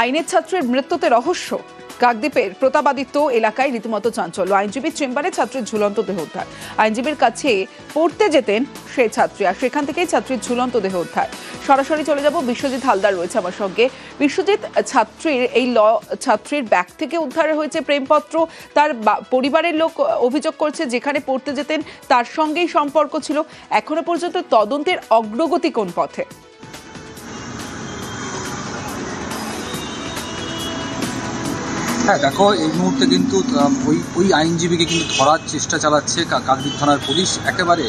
আইনের ছাত্রের মৃত্যুতে রহস্য। কাকদ্বীপের প্রতাপাদিত্য এলাকায় রীতিমতো চাঞ্চল্য। আইনজীবীর চেম্বারে ছাত্রীর ঝুলন্ত দেহ উদ্ধার। আইনজীবীর কাছে পড়তে যেতেন সেই ছাত্রী, আর সেখান থেকেই ছাত্রীর ঝুলন্ত দেহ উদ্ধার। সরাসরি চলে যাব, বিশ্বজিৎ হালদার রয়েছে আমার সঙ্গে। বিশ্বজিৎ, ছাত্রীর ব্যাগ থেকে উদ্ধার হয়েছে প্রেমপত্র। তার পরিবারের লোক অভিযোগ করছে যেখানে পড়তে যেতেন তার সঙ্গেই সম্পর্ক ছিল। এখনো পর্যন্ত তদন্তের অগ্রগতি কোন পথে? হ্যাঁ দেখো, এই মুহূর্তে কিন্তু ওই আইনজীবীকে কিন্তু ধরার চেষ্টা চালাচ্ছে কাকদ্বীপ থানার পুলিশ। একেবারে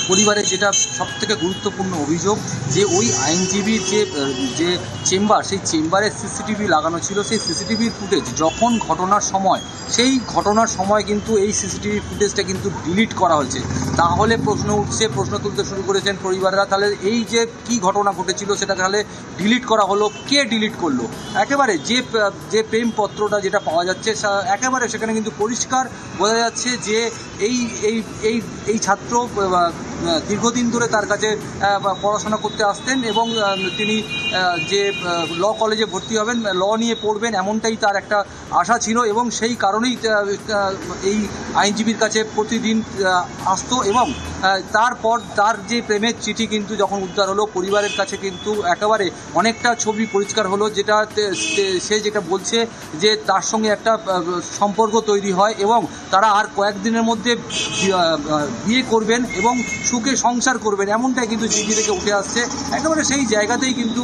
পরিবারের যেটা সবথেকে গুরুত্বপূর্ণ অভিযোগ, যে ওই আইনজীবীর যে চেম্বার, সেই চেম্বারে সিসিটিভি লাগানো ছিল। সেই সিসিটিভির ফুটেজ যখন সেই ঘটনার সময় কিন্তু এই সিসিটিভি ফুটেজটা কিন্তু ডিলিট করা হয়েছে। তাহলে প্রশ্ন তুলতে শুরু করেছেন পরিবাররা, তাহলে এই যে কি ঘটনা ঘটেছিল সেটা তাহলে ডিলিট করা হলো, কে ডিলিট করলো? একেবারে যে প্রেমপত্রটা যেটা পাওয়া যাচ্ছে একেবারে সেখানে কিন্তু পরিষ্কার বোঝা যাচ্ছে যে এই ছাত্র দীর্ঘদিন ধরে তার কাছে পড়াশোনা করতে আসতেন এবং তিনি যে ল কলেজে ভর্তি হবেন, ল নিয়ে পড়বেন, এমনটাই তার একটা আশা ছিল এবং সেই কারণেই এই আইনজীবীর কাছে প্রতিদিন আসতো। এবং তারপর তার যে প্রেমের চিঠি কিন্তু যখন উদ্ধার হলো, পরিবারের কাছে কিন্তু একেবারে অনেকটা ছবি পরিষ্কার হলো, সে যেটা বলছে যে তার সঙ্গে একটা সম্পর্ক তৈরি হয় এবং তারা আর কয়েকদিনের মধ্যে বিয়ে করবেন এবং সুখে সংসার করবেন, এমনটাই কিন্তু চিঠি থেকে উঠে আসছে। একেবারে সেই জায়গাতেই কিন্তু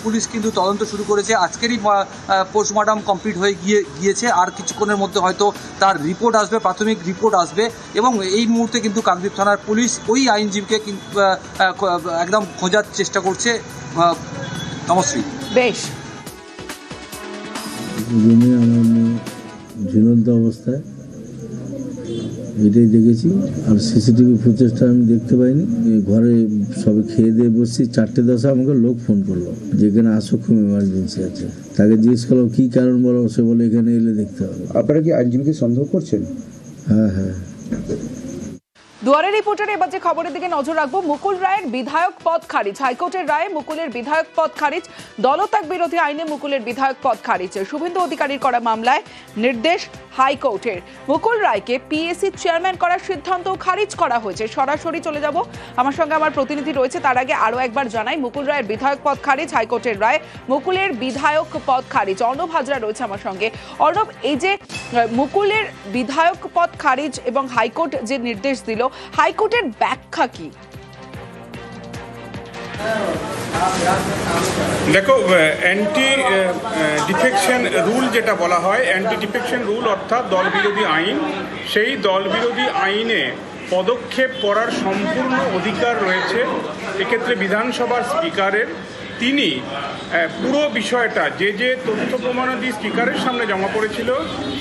পুলিশ কিন্তু তদন্ত শুরু করেছে। আজকেরই পোস্টমর্টম কমপ্লিট হয়ে গিয়েছে, আর কিছুক্ষণের মধ্যে হয়তো তার রিপোর্ট আসবে, প্রাথমিক রিপোর্ট আসবে। এবং এই মুহূর্তে কিন্তু কাকদ্বীপ থানার পুলিশ ওই আইনজীবীকে একদম খোঁজার চেষ্টা করছে। তমশ্রী, বেশ, রুমে আমার মেয়ে ঝুলন্ত অবস্থায়, এটাই দেখেছি। আর সিসিটিভি ফুটেজটা আমি দেখতে পাইনি। ঘরে সবে খেয়ে দিয়ে বসছি, 4:10 আমাকে লোক ফোন করলো যেখানে আসো, খুব এমার্জেন্সি আছে। তাকে জিজ্ঞেস করলাম কী কারণ বলো, সে বলে এখানে এলে দেখতে হবে। আপনারা কি আইনজীবীকে সন্দেহ করছেন? হ্যাঁ। দুয়ারের রিপোর্টারে এবার যে খবরের দিকে নজর রাখবো। মুকুল রায়ের বিধায়ক পদ খারিজ। হাইকোর্টের রায়ে মুকুলের বিধায়ক পদ খারিজ। দলত্যাগ বিরোধী আইনে মুকুলের বিধায়ক পদ খারিজ। শুভেন্দু অধিকারীর করা মামলায় নির্দেশ হাইকোর্টের। মুকুল রায়কে পিএসসি চেয়ারম্যান করার সিদ্ধান্ত খারিজ করা হয়েছে। সরাসরি চলে যাব, আমার সঙ্গে আমার প্রতিনিধি রয়েছে। তার আগে আরো একবার জানাই, মুকুল রায়ের বিধায়ক পদ খারিজ, হাইকোর্টের রায় মুকুলের বিধায়ক পদ খারিজ। অর্ণব হাজরা রয়েছে আমার সঙ্গে। অর্ণব, এই যে মুকুলের বিধায়ক পদ খারিজ এবং হাইকোর্ট যে নির্দেশ দিল, হাইকোর্টের ব্যাখ্যা কি? দেখো, অ্যান্টি ডিফেকশন রুল যেটা বলা হয়, অ্যান্টি ডিফেকশন রুল অর্থাৎ দল বিরোধী আইন, সেই দল বিরোধী আইনে পদক্ষেপ করার সম্পূর্ণ অধিকার রয়েছে এক্ষেত্রে বিধানসভার স্পিকারের। তিনি পুরো বিষয়টা যে তথ্য প্রমাণাদি স্পিকারের সামনে জমা পড়েছিল,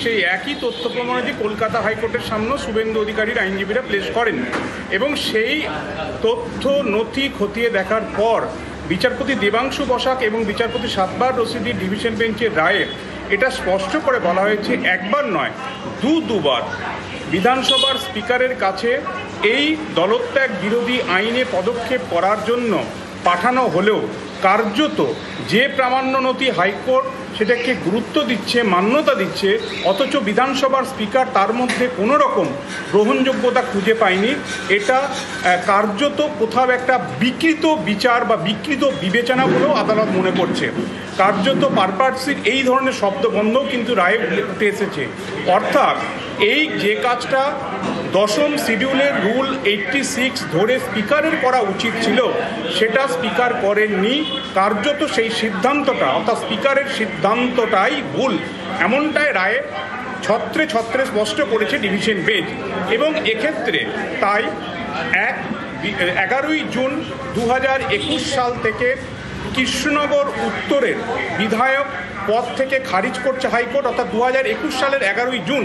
সেই একই তথ্য প্রমাণাদি কলকাতা হাইকোর্টের সামনে শুভেন্দু অধিকারীর আইনজীবীরা পেশ করেন এবং সেই তথ্য নথি খতিয়ে দেখার পর বিচারপতি দেবাংশু বসাক এবং বিচারপতি সাতবার রশিদির ডিভিশন বেঞ্চের রায়ে এটা স্পষ্ট করে বলা হয়েছে, একবার নয় দুবার বিধানসভার স্পিকারের কাছে এই দলত্যাগ বিরোধী আইনে পদক্ষেপ করার জন্য পাঠানো হলেও কার্যত যে প্রামাণ্য নথি হাইকোর্ট সেটাকে গুরুত্ব দিচ্ছে, মান্যতা দিচ্ছে, অথচ বিধানসভার স্পিকার তার মধ্যে কোনো রকম গ্রহণযোগ্যতা খুঁজে পায়নি। এটা কার্যত কোথাও একটা বিকৃত বিচার বা বিকৃত বিবেচনা বলেও আদালত মনে করছে। কার্যত পারপাসির এই ধরনের শব্দবন্ধও কিন্তু রায়ে উঠে এসেছে। অর্থাৎ এই যে কাজটা 10ম শিডিউলের রুল 86 ধরে স্পিকারের করা উচিত ছিল, সেটা স্পিকার করেননি। কার্যত সেই সিদ্ধান্তটা অর্থাৎ স্পিকারের সিদ্ধান্তটাই ভুল, এমনটাই রায়ে ছত্রে স্পষ্ট করেছে ডিভিশন বেঞ্চ। এবং এক্ষেত্রে তাই 11ই জুন 2021 সাল থেকে কৃষ্ণনগর উত্তরের বিধায়ক পদ থেকে খারিজ করছে হাইকোর্ট। অর্থাৎ 2021 সালের 11ই জুন,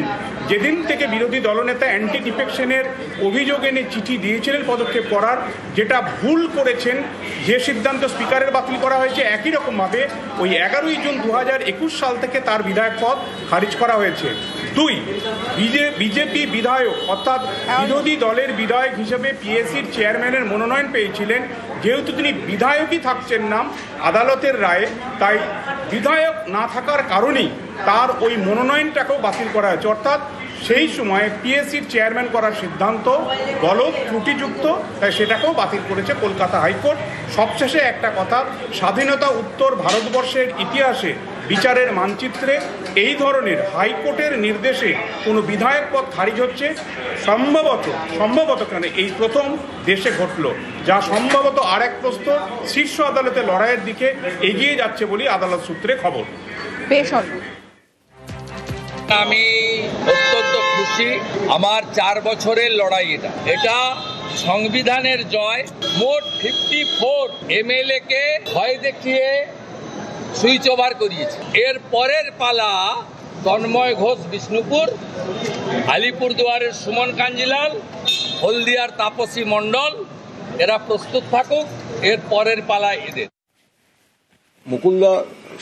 যেদিন থেকে বিরোধী দলনেতা অ্যান্টি ডিফেকশনের অভিযোগ এনে চিঠি দিয়েছিলেন পদক্ষেপ করার, যেটা ভুল করেছেন, যে সিদ্ধান্ত স্পিকারের বাতিল করা হয়েছে, একই রকমভাবে ওই 11ই জুন 2021 সাল থেকে তার বিধায়ক পদ খারিজ করা হয়েছে। 2, বিজেপি বিধায়ক অর্থাৎ বিরোধী দলের বিধায়ক হিসেবে পিএসসির চেয়ারম্যানের মনোনয়ন পেয়েছিলেন যেহেতু তিনি বিধায়কই থাকছেন না আদালতের রায়ে, তাই বিধায়ক না থাকার কারণেই তার ওই মনোনয়নটাকেও বাতিল করা হয়েছে। অর্থাৎ সেই সময়ে পিএসসির চেয়ারম্যান করার সিদ্ধান্ত গলত ত্রুটিযুক্ত, তাই সেটাকেও বাতিল করেছে কলকাতা হাইকোর্ট। সবশেষে একটা কথা, স্বাধীনতা উত্তর ভারতবর্ষের ইতিহাসে বিচারের মানচিত্রে এই ধরনের হাইকোর্টের নির্দেশে কোনো বিধায়ক পদ খারিজ হচ্ছে সম্ভবত কেন এই প্রথম দেশে ঘটল, যা সম্ভবত আর এক প্রস্তর শীর্ষ আদালতে লড়াইয়ের দিকে এগিয়ে যাচ্ছে বলে আদালত সূত্রে খবর। বেশ, আমি অত্যন্ত খুশি। আমার 4 বছরের লড়াই এটা সংবিধানের জয়। মোট 54 এমএলএ কে ভয় দেখিয়ে সুইচ ওভার করিয়েছে। এর পরের পালা তন্ময় ঘোষ বিষ্ণুপুর, আলিপুরদুয়ারের সুমন কাঞ্জিলাল, হলদিয়ার তাপসী মণ্ডল, এরা প্রস্তুত থাকুক, এর পরের পালা এদের। মুকুলদা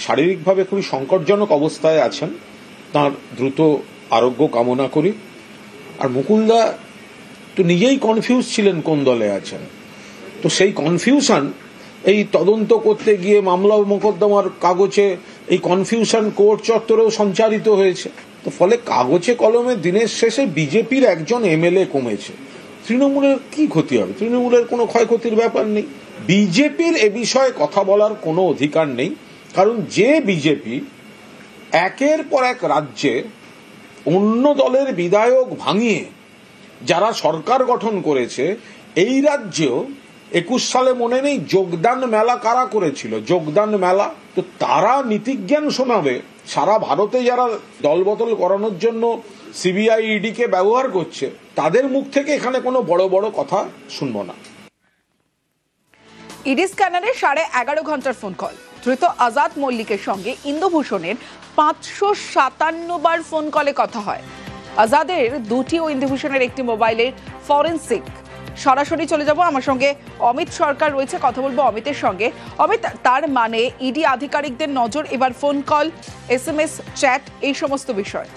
শারীরিকভাবে খুবই সংকটজনক অবস্থায় আছেন, তার দ্রুত আরোগ্য কামনা করি। আর মুকুলদা তো নিজেই কনফিউজ ছিলেন কোন দলে আছেন, তো সেই কনফিউশন এই তদন্ত করতে গিয়ে মামলা মোকদ্দমার কাগজে এই কনফিউশন কোর্ট চত্বরেও সঞ্চারিত হয়েছে। তো ফলে কাগজে কলমে দিনের শেষে বিজেপির একজন এমএলএ কমেছে, তৃণমূলের কি ক্ষতি হবে? তৃণমূলের কোনো ক্ষয়ক্ষতির ব্যাপার নেই। বিজেপির এ বিষয়ে কথা বলার কোনো অধিকার নেই, কারণ যে বিজেপি একের পর এক রাজ্যে অন্য দলের বিধায়ক ভাঙিয়ে যারা সরকার গঠন করেছে, এই রাজ্যেও 21 সালে মনে নেই যোগদান মেলা কারা করেছিল, যোগদান মেলা। তো তারা নীতিজ্ঞান শোনাবে সারা ভারতে যারা দলবদল করানোর জন্য সিবিআই ইডি কে ব্যবহার করছে, তাদের মুখ থেকে এখানে কোনো বড় বড় কথা শুনবো না। ইডি স্ক্যানারে 11.5 ঘন্টার ফোন কল। ধৃত আজাদ মল্লিকের সঙ্গে ইন্দুভূষণের 557 বার ফোন কলে কথা হয়। আজাদের দুটি ও ইন্দুভূষণের একটি মোবাইলের ফরেনসিক। সরাসরি চলে যাব, আমার সঙ্গে অমিত সরকার রয়েছে, কথা বলবো অমিতের সঙ্গে। অমিত, তার মানে ইডি আধিকারিকদের নজর এবার ফোন কল, SMS, চ্যাট, এই সমস্ত বিষয়।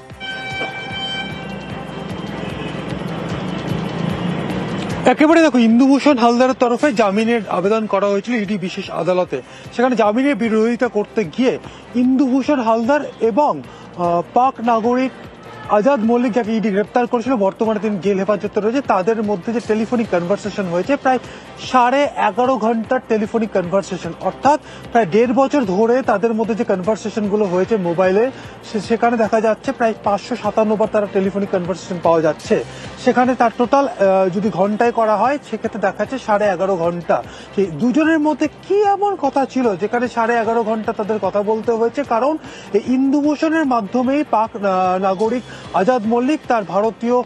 একেবারে দেখো, ইন্দুভূষণ হালদারের তরফে জামিনের আবেদন করা হয়েছিল ইডি বিশেষ আদালতে। সেখানে জামিনের বিরোধিতা করতে গিয়ে ইন্দুভূষণ হালদার এবং পাক নাগরিক আজাদ মল্লিক, যাকে ইডি গ্রেপ্তার করেছিল, বর্তমানে তিনি জেল হেফাজতে রয়েছে, তাদের মধ্যে যে টেলিফোনিক কনভারসেশন হয়েছে, প্রায় 11.5 ঘন্টার টেলিফোনিক কনভারসেশন, অর্থাৎ প্রায় 1.5 বছর ধরে তাদের মধ্যে যে কনভারসেশনগুলো হয়েছে মোবাইলে, সেখানে দেখা যাচ্ছে প্রায় 557 বার তারা টেলিফোনিক কনভারসেশন পাওয়া যাচ্ছে। সেখানে তার টোটাল যদি ঘন্টায় করা হয়, সেক্ষেত্রে দেখা যাচ্ছে 11.5 ঘন্টা। সেই দুজনের মধ্যে কি এমন কথা ছিল যেখানে 11.5 ঘন্টা তাদের কথা বলতে হয়েছে? কারণ এই ইন্দুভূষণের মাধ্যমেই পাক নাগরিক আজাদ মল্লিক তার ভারতীয়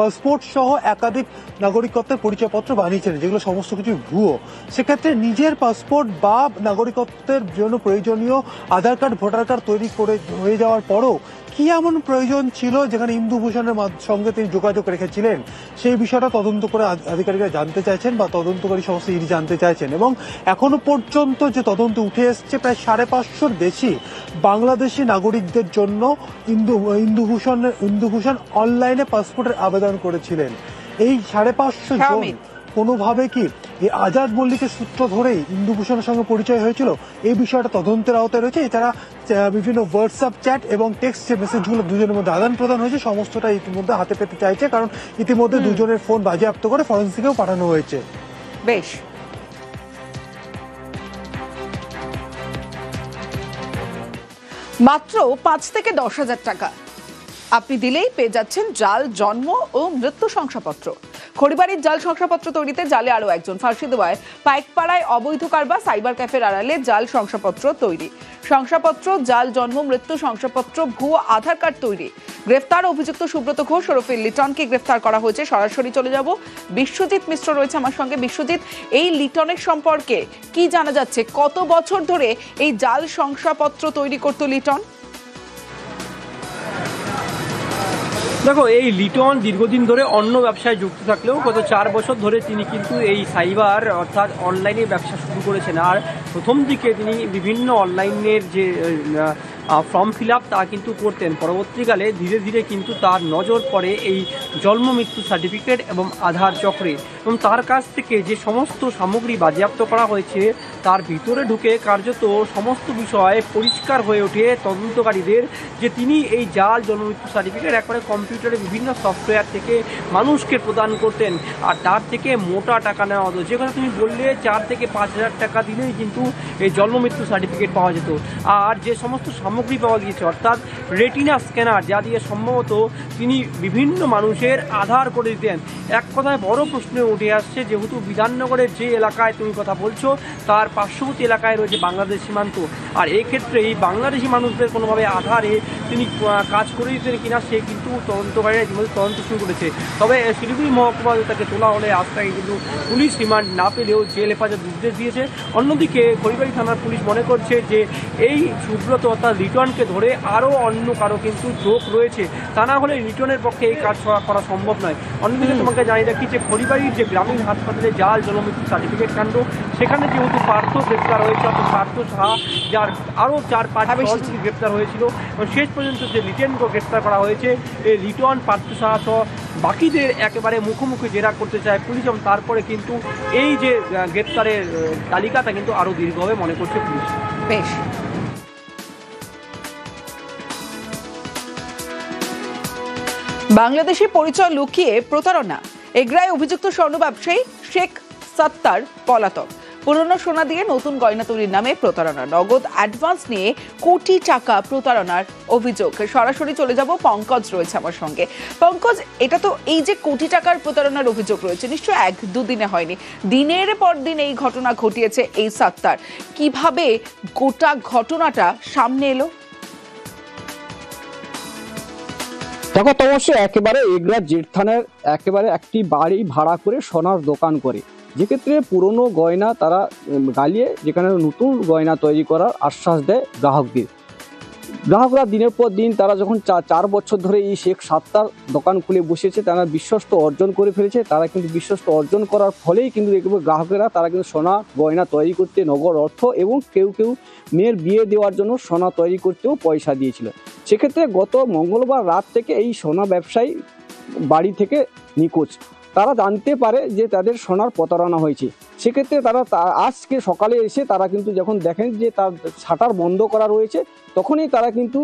পাসপোর্ট সহ একাধিক নাগরিকত্বের পরিচয়পত্র বানিয়েছেন, যেগুলো সমস্ত কিছু ভুয়ো। সেক্ষেত্রে নিজের পাসপোর্ট বা নাগরিকত্বের জন্য প্রয়োজনীয় আধার কার্ড, ভোটার কার্ড তৈরি করে হয়ে যাওয়ার পরও কি এমন প্রয়োজন ছিল যেখানে ইন্দুভূষণের সঙ্গে তিনি যোগাযোগ রেখেছিলেন, সেই বিষয়টা তদন্ত করে আধিকারিকরা জানতে চাইছেন বা তদন্তকারী সংস্থা ইডি জানতে চাইছেন। এবং এখনো পর্যন্ত যে তদন্ত উঠে এসছে, প্রায় 550-র বেশি বাংলাদেশি নাগরিকদের জন্য ইন্দুভূষণ অনলাইনে পাসপোর্টের আবেদন করেছিলেন। এই 550 জন কোনোভাবে কি এই আজাদ মল্লিকের সূত্র ধরেই ইন্দুভূষণের সঙ্গে পরিচয় হয়েছিল, এই বিষয়টা তদন্তের আওতায় রয়েছে। এছাড়া বিভিন্ন হোয়াটসঅ্যাপ চ্যাট এবং টেক্সট যে মেসেজগুলো দুজনের মধ্যে আদান প্রদান হয়েছে, সমস্তটা ইতিমধ্যে হাতে পেতে চাইছে, কারণ ইতিমধ্যে দুজনের ফোন বাজেয়াপ্ত করে ফরেন্সিকেও পাঠানো হয়েছে। বেশ, মাত্র 5 থেকে 10,000 টাকা আপনি দিলেই পেয়ে যাচ্ছেন জাল জন্ম ও মৃত্যু শংসাপত্র। খড়িবাড়ির জাল শংসাপত্র তৈরিতে জালে আরো একজন ফাঁসি দেওয়ায় পাইকপাড়ায় অবৈধ কারবার, সাইবার ক্যাফের আড়ালে জাল শংসাপত্র তৈরি। শংসাপত্র, জাল জন্ম মৃত্যু শংসাপত্র, ভুয়ো আধার কার্ড তৈরি। গ্রেফতার অভিযুক্ত সুব্রত ঘোষ ওরফে লিটনকে গ্রেফতার করা হয়েছে। সরাসরি চলে যাব, বিশ্বজিৎ মিশ্র রয়েছে আমার সঙ্গে। বিশ্বজিৎ, এই লিটনের সম্পর্কে কি জানা যাচ্ছে? কত বছর ধরে এই জাল শংসাপত্র তৈরি করত লিটন? দেখো, এই লিটন দীর্ঘদিন ধরে অন্য ব্যবসায় যুক্ত থাকলেও গত 4 বছর ধরে তিনি কিন্তু এই সাইবার অর্থাৎ অনলাইনে ব্যবসা শুরু করেছেন। আর প্রথম দিকে তিনি বিভিন্ন অনলাইনের যে ফর্ম ফিল আপ তা কিন্তু করতেন। পরবর্তীকালে ধীরে ধীরে কিন্তু তার নজর পড়ে এই জন্ম মৃত্যু সার্টিফিকেট এবং আধার চক্রে, এবং তার কাছ থেকে যে সমস্ত সামগ্রী বাজেয়াপ্ত করা হয়েছে তার ভিতরে ঢুকে কার্যত সমস্ত বিষয় পরিষ্কার হয়ে ওঠে তদন্তকারীদের যে তিনি এই জাল জন্ম মৃত্যু সার্টিফিকেট একবারে কম্পিউটারে বিভিন্ন সফটওয়্যার থেকে মানুষকে প্রদান করতেন, আর তার থেকে মোটা টাকা নেওয়া হতো। যে কথা তুমি বললে 4 থেকে 5 হাজার টাকা দিলেই কিন্তু এই জন্ম মৃত্যু সার্টিফিকেট পাওয়া যেত। আর যে সমস্ত সামগ্রী পাওয়া গিয়েছে অর্থাৎ রেটিনা স্ক্যানার, যা দিয়ে সম্ভবত তিনি বিভিন্ন মানুষের আধার করে দিতেন। এক কথায় বড় প্রশ্ন উঠে আসছে, যেহেতু বিধাননগরের যে এলাকায় তুমি কথা বলছো তার পার্শ্ববর্তী এলাকায় রয়েছে বাংলাদেশ সীমান্ত, আর এক্ষেত্রে এই বাংলাদেশি মানুষদের কোনোভাবে আধারে তিনি কাজ করে দিতেন কিনা সে কিন্তু তদন্তকারীরা ইতিমধ্যে তদন্ত শুরু করেছে। তবে শিলিগুড়ি মহকুমা তাকে তোলা হলে আজ তাকে কিন্তু পুলিশ রিমান্ড না পেলেও জেল হেফাজত নির্দেশ দিয়েছে। অন্যদিকে খড়িবাড়ি থানার পুলিশ মনে করছে যে এই সুব্রত অর্থাৎ লিটনকে ধরে আরও অন্য কারো কিন্তু যোগ রয়েছে, তা না হলে লিটনের পক্ষে এই কাজ করা সম্ভব নয়। অন্যদিকে তোমাকে জানিয়ে রাখি যে খড়িবাড়ির যে গ্রামীণ হাসপাতালে জাল জন্মমৃত্যু সার্টিফিকেট কাণ্ড, সেখানে যেহেতু পার্থ গ্রেপ্তার হয়েছে অর্থাৎ পার্থ সাহা, যার আরও 4-5 সহযোগী গ্রেপ্তার হয়েছিল, এবং শেষ পর্যন্ত যে লিটনকে গ্রেপ্তার করা হয়েছে, এই লিটন পার্থ সাহা সহ বাকিদের একেবারে মুখোমুখি জেরা করতে চায় পুলিশ, এবং তারপরে কিন্তু এই যে গ্রেপ্তারের তালিকাটা কিন্তু আরও দীর্ঘ হবে মনে করছে পুলিশ। বেশ, বাংলাদেশি পরিচয় লুকিয়ে প্রতারণা, এগরায় অভিযুক্ত স্বর্ণ ব্যবসায়ী শেখ সত্তার পলাতক। পুরনো সোনা দিয়ে নতুন গয়না তৈরির নামে প্রতারণা, নগদ অ্যাডভান্স নিয়ে কোটি টাকা প্রতারণার অভিযোগ। সরাসরি চলে যাব, পঙ্কজ রয়েছে আমার সঙ্গে। পঙ্কজ, এটা তো এই যে কোটি টাকার প্রতারণার অভিযোগ রয়েছে, নিশ্চয় 1-2 দিনে হয়নি, দিনের পর দিন এই ঘটনা ঘটিয়েছে এই সত্তার। কিভাবে গোটা ঘটনাটা সামনে এলো? দেখো, তো অবশ্যই একেবারে এগরা জেট থানার একেবারে একটি বাড়ি ভাড়া করে সোনার দোকান করে, যেক্ষেত্রে পুরনো গয়না তারা গালিয়ে যেখানে নতুন গয়না তৈরি করার আশ্বাস দেয় গ্রাহকদের। গ্রাহকরা দিনের পর দিন তারা যখন 4 বছর ধরে এই শেখ সত্তার দোকান খুলে বসেছে, তারা বিশ্বস্ত অর্জন করে ফেলেছে। তারা কিন্তু বিশ্বস্ত অর্জন করার ফলেই কিন্তু দেখবে গ্রাহকেরা তারা কিন্তু সোনা গয়না তৈরি করতে নগদ অর্থ, এবং কেউ কেউ মেয়ের বিয়ে দেওয়ার জন্য সোনা তৈরি করতেও পয়সা দিয়েছিল। সেক্ষেত্রে গত মঙ্গলবার রাত থেকে এই সোনা ব্যবসায়ী বাড়ি থেকে নিখোঁজ। তারা জানতে পারে যে তাদের সোনার প্রতারণা হয়েছে। সেক্ষেত্রে তারা আজকে সকালে এসে তারা কিন্তু যখন দেখেন যে তার শাটার বন্ধ করা রয়েছে, তখনই তারা কিন্তু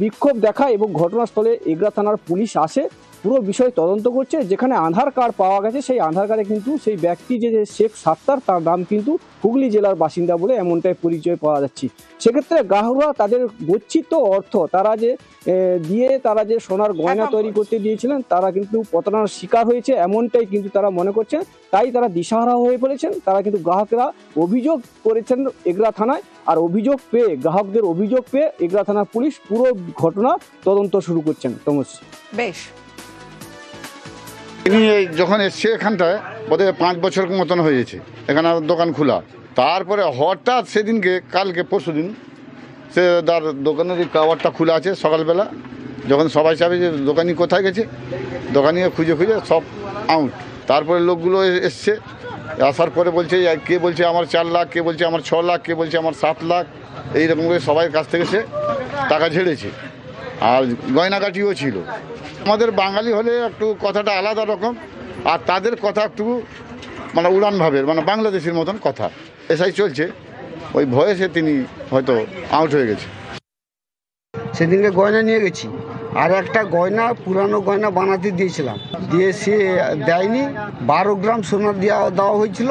বিক্ষোভ দেখায় এবং ঘটনাস্থলে এগরা থানার পুলিশ আসে, পুরো বিষয় তদন্ত করছে। যেখানে আধার কার্ড পাওয়া গেছে, সেই আধার কার্ডে কিন্তু সেই ব্যক্তি যে শেখ সত্তার, তার নাম কিন্তু হুগলি জেলার বাসিন্দা বলে এমনটাই পরিচয় পাওয়া যাচ্ছে। সেক্ষেত্রে গ্রাহকরা তাদের গচ্ছিত অর্থ তারা যে দিয়ে তারা যে সোনার গয়না তৈরি করতে দিয়েছিলেন, তারা কিন্তু প্রতারণার শিকার হয়েছে এমনটাই কিন্তু তারা মনে করছেন। তাই তারা দিশাহারা হয়ে পড়েছেন। তারা কিন্তু গ্রাহকরা অভিযোগ করেছেন এগরা থানায়, আর অভিযোগ পেয়ে গ্রাহকদের অভিযোগ পেয়ে এগরা থানার পুলিশ পুরো ঘটনা তদন্ত শুরু করছেন। তমস্যা বেশ, তিনি যখন এসছে এখানটায় বোধহয় 5 বছর মতন হয়েছে এখানে দোকান খোলা। তারপরে হঠাৎ সেদিনকে কালকে পরশুদিন সে তার দোকানের কাওয়ারটা খোলা আছে সকালবেলা, যখন সবাই চাবে যে দোকানি কোথায় গেছে, দোকানি খুঁজে খুঁজে সব আউট। তারপরে লোকগুলো এসছে, আসার পরে বলছে কে বলছে আমার 4 লাখ, কে বলছে আমার 6 লাখ, কে বলছে আমার 7 লাখ, এইরকম করে সবাই কাছ থেকে সে টাকা ঝেড়েছে। আর গয়নাগাটিও ছিল। আমাদের বাঙালি হলে একটু কথাটা আলাদা রকম, আর তাদের কথা একটু মানে উড়ান ভাবের, মানে বাংলাদেশের মতন কথা এসাই চলছে। ওই ভয়ে তিনি হয়তো আউট হয়ে গেছে। সেদিনকে গয়না নিয়ে গেছি, আর একটা গয়না পুরানো গয়না বানাতে দিয়েছিলাম, দিয়ে সে দেয়নি। 12 গ্রাম সোনা দেওয়া হয়েছিল,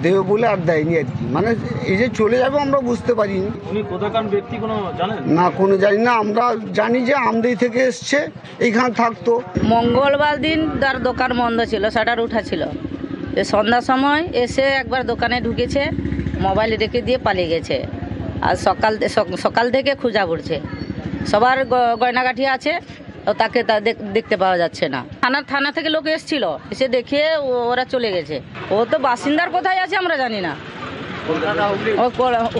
দেবে বলে আর দেয়নি আর কি। মানে এই যে চলে যাবে আমরা বুঝতে পারিনি। উনি কোথাকার ব্যক্তি কোনো জানেন না, কোনো জানি না। আমরা জানি যে আমদানি থেকে এসছে, এইখানে থাকতো। মঙ্গলবার দিন তার দোকান বন্ধ ছিল, শাটার উঠা ছিল। সন্ধ্যার সময় এসে একবার দোকানে ঢুকেছে, মোবাইল রেখে দিয়ে পালিয়ে গেছে। আর সকাল থেকে খোঁজা পড়ছে, সবার গয়নাগাঠি আছে, তাকে দেখতে পাওয়া যাচ্ছে না। থানা থেকে লোক এসেছিল, এসে দেখে ওরা চলে গেছে। ও তো বাসিন্দার কোথায় আছে আমরা জানি না।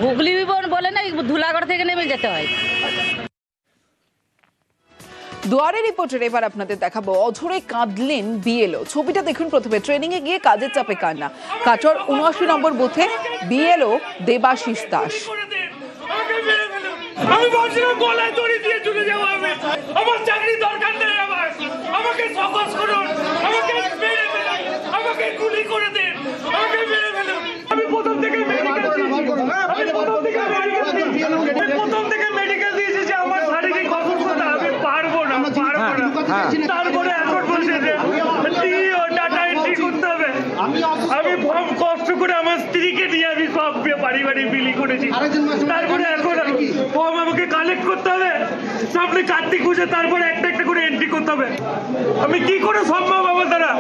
হুগলি বলে না, ধুলাগড় থেকে নেমে যেতে হয়। দুয়ারে রিপোর্টার এবার আপনাদের দেখাবো অঝরে কাঁদলেন বিএলও। ছবিটা দেখুন প্রথমে। ট্রেনিং এ গিয়ে কাজের চাপে কান্না। কাটোয়ার ৭৯ নম্বর বুথে বিএলও দেবাশিস দাস। আমি বলছিলাম গলায় দড়ি দিয়ে চলে যাবো, আমার চাকরি দরকার নেই, আমাকে সকস করুন, আমাকে মেরে ফেলুন, আমাকে গুলি করে দিন, আমাকে মেরে ফেলুন। আমি প্রথম থেকে মেডিকেল দিয়েছি যে আমার শারীরিক অসুস্থতা, আমি পারবো না। তারপরে এখন বসেছে ডাটা এন্ট্রি করতে হবে। আমি কষ্ট করে আমার স্ত্রীকে নিয়ে আমি সব বাড়ি বাড়ি বিলি করেছি। তারপরে এখন ফর্ম আমাকে কালেক্ট করতে হবে, সামনে কার্তিক পুজো, তারপরে একটা একটা করে এন্ট্রি করতে হবে। আমি কি করে সম্ভব আমার দ্বারা?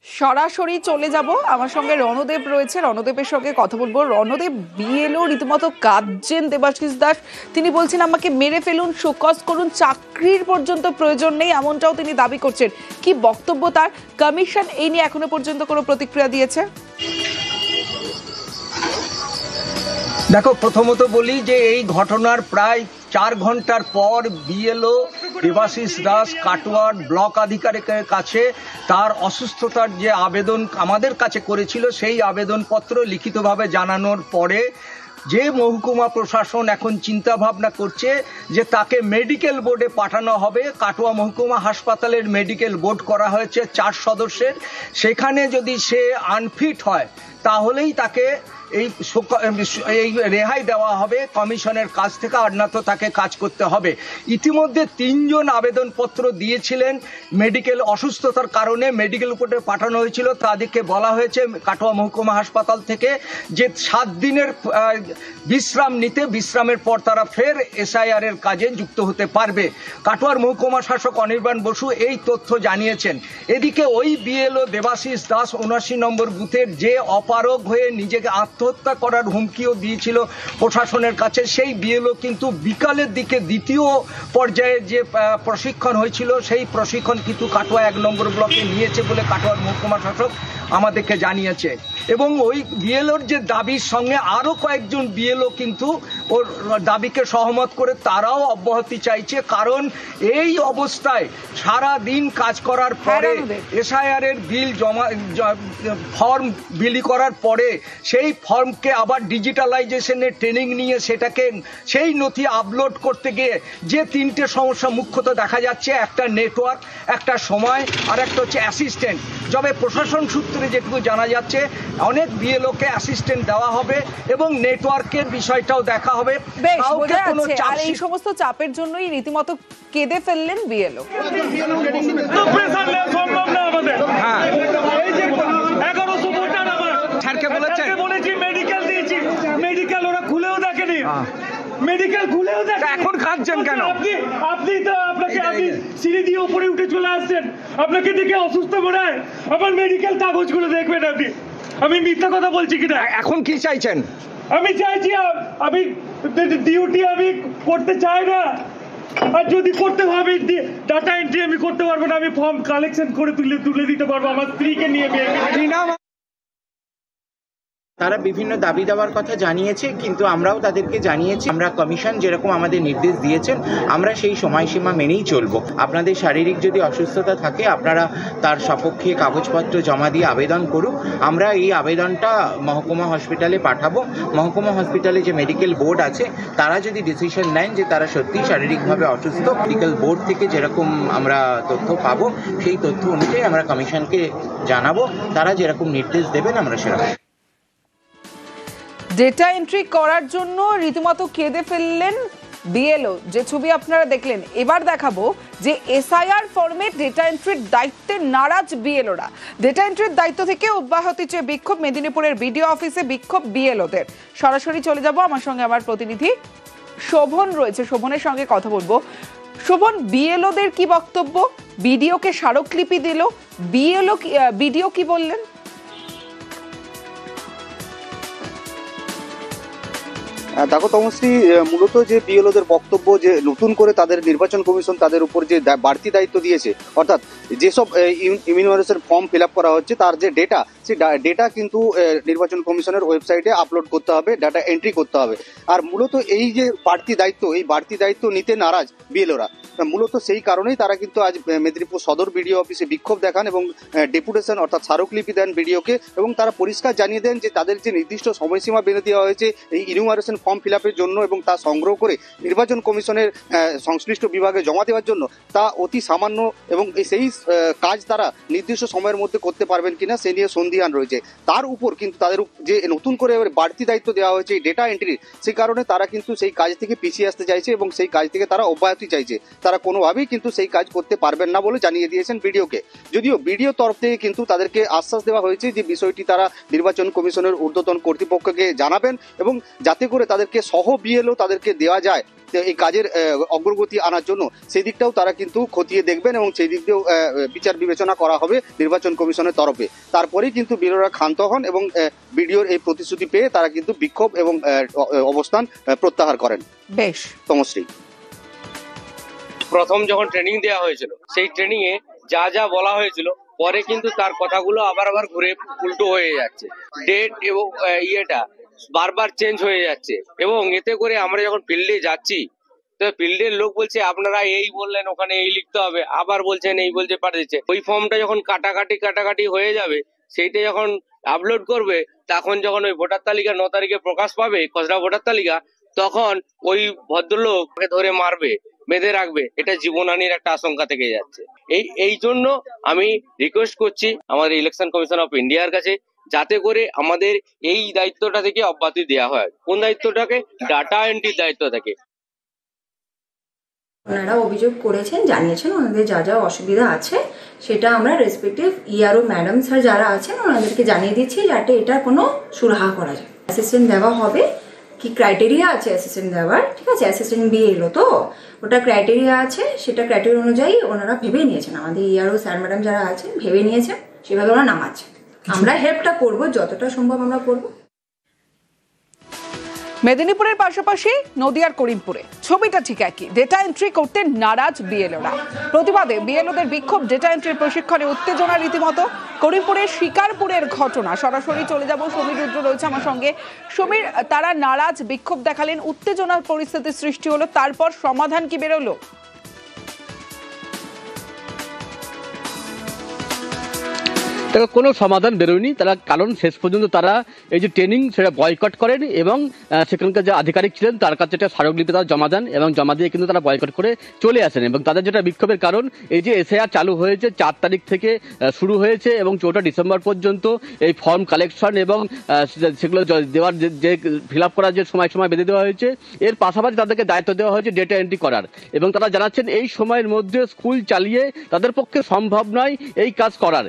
সরাসরি চলে যাব, আমার সঙ্গে রণদেব রয়েছে, রণদেবের সঙ্গে কথা বলবো। রণদেব, বিএলও রীতিমতো কাঁদছেন দেবাশিস দাস। তিনি বলছেন আমাকে মেরে ফেলুন, শোকজ করুন, চাকরির পর্যন্ত প্রয়োজন নেই, এমনটাও তিনি দাবি করছেন। কি বক্তব্য তার? কমিশন এই নিয়ে এখনো পর্যন্ত কোনো প্রতিক্রিয়া দিয়েছে? দেখো, প্রথমত বলি যে এই ঘটনার প্রায় 4 ঘন্টার পর বিএলও দেবাশিস দাস কাটোয়ার ব্লক আধিকারিকের কাছে তার অসুস্থতার যে আবেদন আমাদের কাছে করেছিল সেই আবেদনপত্র লিখিতভাবে জানানোর পরে যে মহকুমা প্রশাসন এখন চিন্তা ভাবনা করছে যে তাকে মেডিকেল বোর্ডে পাঠানো হবে। কাটোয়া মহকুমা হাসপাতালের মেডিকেল বোর্ড করা হয়েছে 4 সদস্যের। সেখানে যদি সে আনফিট হয় তাহলেই তাকে এই রেহাই দেওয়া হবে কমিশনের কাছ থেকে, আর না তো তাকে কাজ করতে হবে। ইতিমধ্যে 3 জন আবেদনপত্র দিয়েছিলেন মেডিকেল অসুস্থতার কারণে, মেডিকেল বোর্ডে পাঠানো হয়েছিল। তাদেরকে বলা হয়েছে কাটোয়া মহকুমা হাসপাতাল থেকে যে 7 দিনের বিশ্রাম নিতে, বিশ্রামের পর তারা ফের এসআইআর এর কাজে যুক্ত হতে পারবে। কাটোয়ার মহকুমা শাসক অনির্বাণ বসু এই তথ্য জানিয়েছেন। এদিকে ওই বিএলও দেবাশিস দাস ৭৯ নম্বর বুথের যে অপারগ হয়ে নিজেকে আত্মহত্যা করার হুমকিও দিয়েছিল প্রশাসনের কাছে, সেই বিএলও কিন্তু বিকালের দিকে দ্বিতীয় পর্যায়ে যে প্রশিক্ষণ হয়েছিল সেই প্রশিক্ষণ কিন্তু কাটোয়া 1 নম্বর ব্লকে নিয়েছে বলে কাটোয়ার মহকুমা শাসক আমাদেরকে জানিয়েছে। এবং ওই বিএলওর যে দাবির সঙ্গে আরও কয়েকজন বিএলও কিন্তু ওর দাবিকে সহমত করে তারাও অব্যাহতি চাইছে। কারণ এই অবস্থায় সারা দিন কাজ করার পরে এসআইআর এর বিল ফর্ম বিলি করার পরে সেই ফর্মকে আবার ডিজিটালাইজেশনের ট্রেনিং নিয়ে সেটাকে সেই নথি আপলোড করতে গিয়ে যে 3টে সমস্যা মুখ্যত দেখা যাচ্ছে, একটা নেটওয়ার্ক, একটা সময়, আর একটা হচ্ছে অ্যাসিস্ট্যান্ট। যবে প্রশাসন সূত্রে যেটুকু জানা যাচ্ছে অনেক বিএলওকে অ্যাসিস্ট্যান্ট দেওয়া হবে এবং নেটওয়ার্কের বিষয়টাও দেখা হবে। আর এই সমস্ত চাপের জন্যই রীতিমতো কেঁদে ফেললেন বিএলও। মেডিকেল দিয়েছি, মেডিকেল ওরা খুলেও দেখেনি, মেডিকেল খুলেও দেখেনি। এখন কাঁদছেন কেন? আপনি তো আপনি সিঁড়ি দিয়ে উপরে উঠে চলে আসছেন, আপনাকে দেখে অসুস্থ মনে হয়। আমার মেডিকেল কাগজগুলো দেখবেন আপনি। আমি মিথ্যা কথা বলছি কিনা? এখন কি চাইছেন? আমি চাইছি আমি ডিউটি আমি করতে চাই না, আর যদি করতে হবে ডাটা এন্ট্রি আমি করতে পারবো না। আমি ফর্ম কালেকশন করে তুলে দিতে পারবো আমার স্ত্রীকে নিয়ে। তারা বিভিন্ন দাবি দেওয়ার কথা জানিয়েছে, কিন্তু আমরাও তাদেরকে জানিয়েছি আমরা কমিশন যেরকম আমাদের নির্দেশ দিয়েছেন আমরা সেই সময়সীমা মেনেই চলব। আপনাদের শারীরিক যদি অসুস্থতা থাকে আপনারা তার সপক্ষে কাগজপত্র জমা দিয়ে আবেদন করুন। আমরা এই আবেদনটা মহকুমা হসপিটালে পাঠাবো। মহকুমা হসপিটালে যে মেডিকেল বোর্ড আছে তারা যদি ডিসিশন নেন যে তারা সত্যিই শারীরিকভাবে অসুস্থ, মেডিকেল বোর্ড থেকে যেরকম আমরা তথ্য পাবো সেই তথ্য অনুযায়ী আমরা কমিশনকে জানাবো। তারা যেরকম নির্দেশ দেবেন আমরা সেরকম। ডেটা এন্ট্রি করার জন্য রীতিমতো কেঁদে ফেললেন বিএলও, যে ছবি আপনারা দেখলেন। এবার দেখাবো যে এসআইআর ফর্মে ডেটা এন্ট্রির দায়িত্বে নারাজ বিএলওরা। ডেটা এন্ট্রির দায়িত্ব থেকে অব্যাহতি চেয়ে বিক্ষোভ, মেদিনীপুরের বিডিও অফিসে বিক্ষোভ বিএলওদের। সরাসরি চলে যাব, আমার সঙ্গে আমার প্রতিনিধি শোভন রয়েছে, শোভনের সঙ্গে কথা বলবো। শোভন, বিএলওদের কি বক্তব্য? বিডিওকে স্মারকলিপি দিল, বিডিও কি বললেন? দেখো তমশ্রী, মূলত যে বিএলওদের বক্তব্য যে নতুন করে তাদের নির্বাচন কমিশন তাদের উপর যে বাড়তি দায়িত্ব দিয়েছে, অর্থাৎ যেসব ইমিউনাইজেশন ফর্ম ফিল আপ করা হচ্ছে তার যে ডেটা, সেই ডেটা কিন্তু নির্বাচন কমিশনের ওয়েবসাইটে আপলোড করতে হবে, ডাটা এন্ট্রি করতে হবে। আর মূলত এই যে বাড়তি দায়িত্ব, এই বাড়তি দায়িত্ব নিতে নারাজ বিএলওরা। মূলত সেই কারণেই তারা কিন্তু আজ মেদিনীপুর সদর বিডিও অফিসে বিক্ষোভ দেখান এবং ডেপুটেশন অর্থাৎ স্মারকলিপি দেন বিডিওকে, এবং তারা পরিষ্কার জানিয়ে দেন যে তাদের যে নির্দিষ্ট সময়সীমা বেঁধে দেওয়া হয়েছে এই ইনুমারেশন ফর্ম ফিল আপের জন্য এবং তা সংগ্রহ করে নির্বাচন কমিশনের সংশ্লিষ্ট বিভাগে জমা দেওয়ার জন্য, তা অতি সামান্য এবং সেই কাজ তারা নির্দিষ্ট সময়ের মধ্যে করতে পারবেন কিনা সে নিয়ে সন্দিহান রয়েছে। তার উপর কিন্তু তাদের যে নতুন করে বাড়তি দায়িত্ব দেওয়া হয়েছে এই ডেটা এন্ট্রির, সেই কারণে তারা কিন্তু সেই কাজ থেকে পিছিয়ে আসতে চাইছে এবং সেই কাজ থেকে তারা অব্যাহতি চাইছে। তারা কোনোভাবেই কিন্তু সেই কাজ করতে পারবেন না বলে জানিয়ে দিয়েছেন বিডিওকে। যদিও বিডিও তরফ থেকে কিন্তু তাদেরকে আশ্বাস দেওয়া হয়েছে যে বিষয়টি তারা নির্বাচন কমিশনের ঊর্ধ্বতন কর্তৃপক্ষকে জানাবেন এবং যাতে করে তাদেরকে সহ বিএলও তাদেরকে দেওয়া যায় এই কাজের অগ্রগতি আনার জন্য, সেই দিকটাও তারা কিন্তু খতিয়ে দেখবেন এবং সেই দিক দিয়েও বিচার বিবেচনা করা হবে নির্বাচন কমিশনের তরফে। তারপরেই কিন্তু বিএলওরা ক্ষান্ত হন এবং বিডিওর এই প্রতিশ্রুতি পেয়ে তারা কিন্তু বিক্ষোভ এবং অবস্থান প্রত্যাহার করেন। বেশ, তমশ্রী, প্রথম যখন ট্রেনিং দেওয়া হয়েছিল সেই ট্রেনিং এ যা যা বলা হয়েছিল পরে কিন্তু তার কথাগুলো আবার ঘুরে উল্টো হয়ে যাচ্ছে, ডেট এবং ইয়েটা বারবার চেঞ্জ হয়ে যাচ্ছে। এবং এতে করে আমরা যখন ফিল্ডে যাচ্ছি তো ফিল্ডের লোক বলছে আপনারা এই বললেন ওখানে এই লিখতে হবে, আবার বলছেন এই বলতে পারছে। ওই ফর্মটা যখন কাটাকাটি হয়ে যাবে, সেইটা যখন আপলোড করবে, তখন যখন ওই ভোটার তালিকা 9 তারিখে প্রকাশ পাবে খসড়া ভোটার তালিকা, তখন ওই ভদ্রলোককে ধরে মারবে, বেঁধে রাখবে, এটা জীবনহানির একটা আশঙ্কা থেকে যাচ্ছে। এই জন্য আমি রিকোয়েস্ট করছি আমাদের ইলেকশন কমিশন অফ ইন্ডিয়ার কাছে, যাতে করে আমাদের এই দায়িত্বটা থেকে অব্যাহতি দেওয়া হয়। কোন দায়িত্বটাকে? ডাটা এন্ট্রির দায়িত্ব থাকে। ওনারা অভিযোগ করেছেন, জানিয়েছেন ওনাদের যা যা অসুবিধা আছে সেটা আমরা রেসপেক্টিভ ইআরও ম্যাডাম স্যার যারা আছেন ওনাদেরকে জানিয়ে দিচ্ছি যাতে এটা কোনো সুরাহা করা যায়। অ্যাসিস্ট্যান্ট দেওয়া হবে, কি ক্রাইটেরিয়া আছে অ্যাসিস্ট্যান্ট দেওয়ার, ঠিক আছে, অ্যাসিস্ট্যান্ট বিএলও তো ওটা ক্রাইটেরিয়া আছে, সেটা ক্রাইটেরিয়া অনুযায়ী ওনারা ভেবে নিয়েছেন, আমাদের ইআরও স্যার ম্যাডাম যারা আছেন ভেবে নিয়েছেন, সেভাবে ওরা নামাচ্ছে। আমরা হেল্পটা করব, যতটা সম্ভব আমরা করব। মেদিনীপুরের পাশাপাশি নদিয়ার করিমপুরে ছবিটা ঠিক একই, ডেটা এন্ট্রি করতে নারাজ বিএলওরা। প্রতিবাদে বিএলওদের বিক্ষোভ, ডেটা এন্ট্রির প্রশিক্ষণে উত্তেজনা রীতিমতো। করিমপুরের শিকারপুরের ঘটনা, সরাসরি চলে যাব, সমীর রুদ্র রয়েছে আমার সঙ্গে। সমীর, তারা নারাজ, বিক্ষোভ দেখালেন, উত্তেজনার পরিস্থিতির সৃষ্টি হলো, তারপর সমাধান কি বেরোলো? কোনো সমাধান বেরোয়নি তারা, কারণ শেষ পর্যন্ত তারা এই যে ট্রেনিং সেটা বয়কট করেন এবং সেখানকার যে আধিকারিক ছিলেন তার কাছে একটা স্মারকলিপি তারা জমা দেন এবং জমা দিয়ে কিন্তু তারা বয়কট করে চলে আসেন। এবং তাদের যেটা বিক্ষোভের কারণ, এই যে এসআইআর চালু হয়েছে 4 তারিখ থেকে শুরু হয়েছে এবং 4 ডিসেম্বর পর্যন্ত এই ফর্ম কালেকশন এবং সেগুলো দেওয়ার যে ফিল আপ করার যে সময় বেঁধে দেওয়া হয়েছে, এর পাশাপাশি তাদেরকে দায়িত্ব দেওয়া হয়েছে ডেটা এন্ট্রি করার। এবং তারা জানাচ্ছেন এই সময়ের মধ্যে স্কুল চালিয়ে তাদের পক্ষে সম্ভব নয় এই কাজ করার,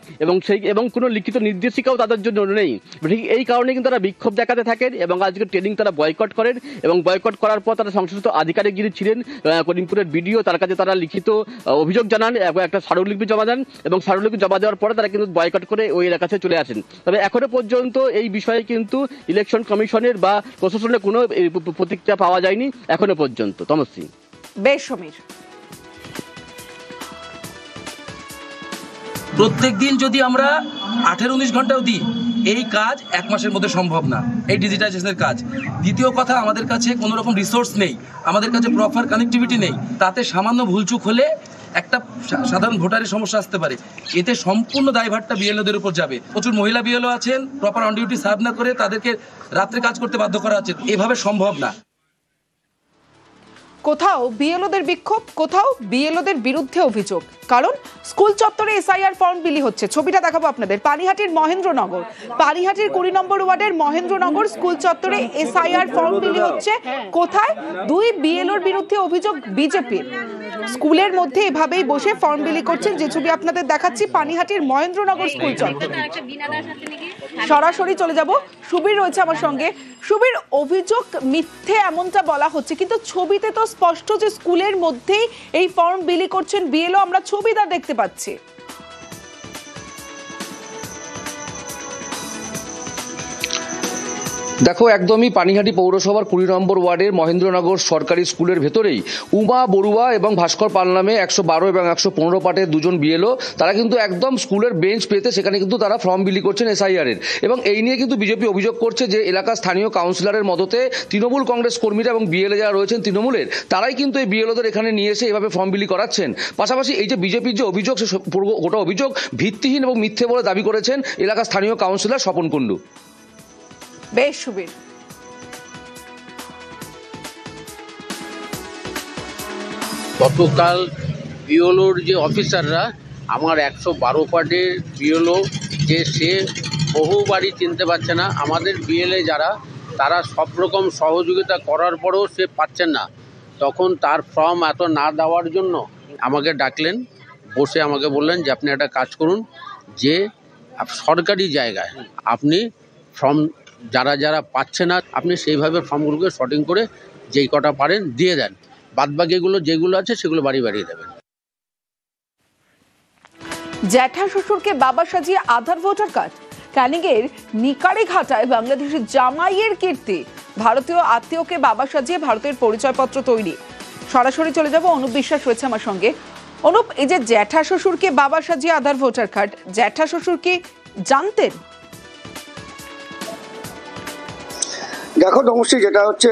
এবং কোনো লিখিত নির্দেশিকাও তাদের জন্য নেই। ঠিক এই কারণে কিন্তু তারা বিক্ষোভ দেখাতে থাকেন এবং আজকে ট্রেনিং তারা বয়কট করেন। এবং বয়কট করার পর তারা সংশ্লিষ্ট আধিকারিক যিনি ছিলেন করিমপুরের বিডিও, তার কাছে তারা লিখিত অভিযোগ জানান এবং একটা স্মারকলিপি জমা দেন এবং স্মারকলিপি জমা দেওয়ার পরে তারা কিন্তু বয়কট করে ওই এলাকা থেকে চলে আসেন। তবে এখনো পর্যন্ত এই বিষয়ে কিন্তু ইলেকশন কমিশনের বা প্রশাসনের কোনো প্রতিক্রিয়া পাওয়া যায়নি এখনো পর্যন্ত। তমশ্রী, বেশ সমীর। প্রত্যেক দিন যদি আমরা 18-19 ঘন্টাও দিই, এই কাজ 1 মাসের মধ্যে সম্ভব না, এই ডিজিটাইজেশনের কাজ। দ্বিতীয় কথা, আমাদের কাছে কোনো রকম রিসোর্স নেই, আমাদের কাছে প্রপার কানেক্টিভিটি নেই। তাতে সামান্য ভুলচুক হলে একটা সাধারণ ভোটারের সমস্যা আসতে পারে। এতে সম্পূর্ণ দায়ভারটা বিএলওদের উপর যাবে। প্রচুর মহিলা বিএলও আছেন, প্রপার অন ডিউটি সার্ভ না করে তাদেরকে রাত্রে কাজ করতে বাধ্য করা হচ্ছে। এভাবে সম্ভব না। কোথাও বিএলওদের বিক্ষোভ, কোথাও বিএলওদের বিরুদ্ধে অভিযোগ। কারণ স্কুল চত্বরে এসআইআর ফর্ম বিলি হচ্ছে। ছবিটা দেখাবো আপনাদের, পানিহাটির মহেন্দ্রনগর, পানিহাটির 20 নম্বর ওয়ার্ডের মহেন্দ্রনগর স্কুল চত্বরে এসআইআর ফর্ম বিলি হচ্ছে। কোথায়? 2 বিএলওর বিরুদ্ধে অভিযোগ বিজেপির। স্কুলের মধ্যে এভাবেই বসে ফর্ম বিলি করছেন, যে ছবি আপনাদের দেখাচ্ছি পানিহাটির মহেন্দ্রনগর স্কুল চত্বরে। সরাসরি চলে যাব, সুবীর রয়েছে আমার সঙ্গে। সুবীর, অভিযোগ মিথ্যে এমনটা বলা হচ্ছে, কিন্তু ছবিতে তো স্পষ্ট যে স্কুলের মধ্যেই এই ফর্ম বিলি করছেন বিএলও, আমরা ছবিটা দেখতে পাচ্ছি। দেখো, একদমই পানিহাটি পৌরসভার 20 নম্বর ওয়ার্ডের মহেন্দ্রনগর সরকারি স্কুলের ভেতরেই উমা বড়ুয়া এবং ভাস্কর পাল নামে 112 এবং 115 পাটের দুজন বিএলও তারা কিন্তু একদম স্কুলের বেঞ্চ পেতে সেখানে কিন্তু তারা ফর্ম বিলি করছেন এসআইআর এর। এবং এই নিয়ে কিন্তু বিজেপি অভিযোগ করছে যে এলাকার স্থানীয় কাউন্সিলরের মদতে তৃণমূল কংগ্রেস কর্মীরা এবং বিএলএ যারা রয়েছেন তৃণমূলের, তারাই কিন্তু এই বিএলওদের এখানে নিয়ে এসে এভাবে ফর্ম বিলি করাচ্ছেন। পাশাপাশি এই যে বিজেপির যে অভিযোগ, সে গোটা অভিযোগ ভিত্তিহীন এবং মিথ্যে বলে দাবি করেছেন এলাকার স্থানীয় কাউন্সিলর স্বপন কুণ্ডু। বেশ সুবীর। গতকাল বিএলওর যে অফিসাররা আমার 112 পার্টির বিএলও যে সে বহু বাড়ি চিনতে পারছে না, আমাদের বিএলএ যারা তারা সব রকম সহযোগিতা করার পরেও সে পাচ্ছেন না, তখন তার ফর্ম এত না দেওয়ার জন্য আমাকে ডাকলেন, বসে আমাকে বললেন যে আপনি একটা কাজ করুন, যে সরকারি জায়গায় আপনি ফর্ম যারা যারা পাচ্ছে না আপনি সেইভাবে ফর্মগুলোকে শর্টিং করে যেই কটা পারেন দিয়ে দেন, বাদবাকিগুলো যেগুলো আছে সেগুলো বাড়ি বাড়িয়ে দেবেন। জ্যাঠা শ্বশুরকে বাবা সাজিয়ে আধার ভোটার কার্ড। ক্যানিংয়ের নিকারে ঘাটায় বাংলাদেশের জামাইয়ের কীর্তি, ভারতীয় আত্মীয়কে বাবা সাজিয়ে ভারতের পরিচয়পত্র তৈরি। সরাসরি চলে যাব, অনুপ বিশ্বাস রয়েছে আমার সঙ্গে। অনুপ, এই যে জ্যাঠা শ্বশুরকে বাবা সাজিয়ে আধার ভোটার কার্ড, জ্যাঠা শ্বশুর কি জানতেন? দেখো তমশ্রী, যেটা হচ্ছে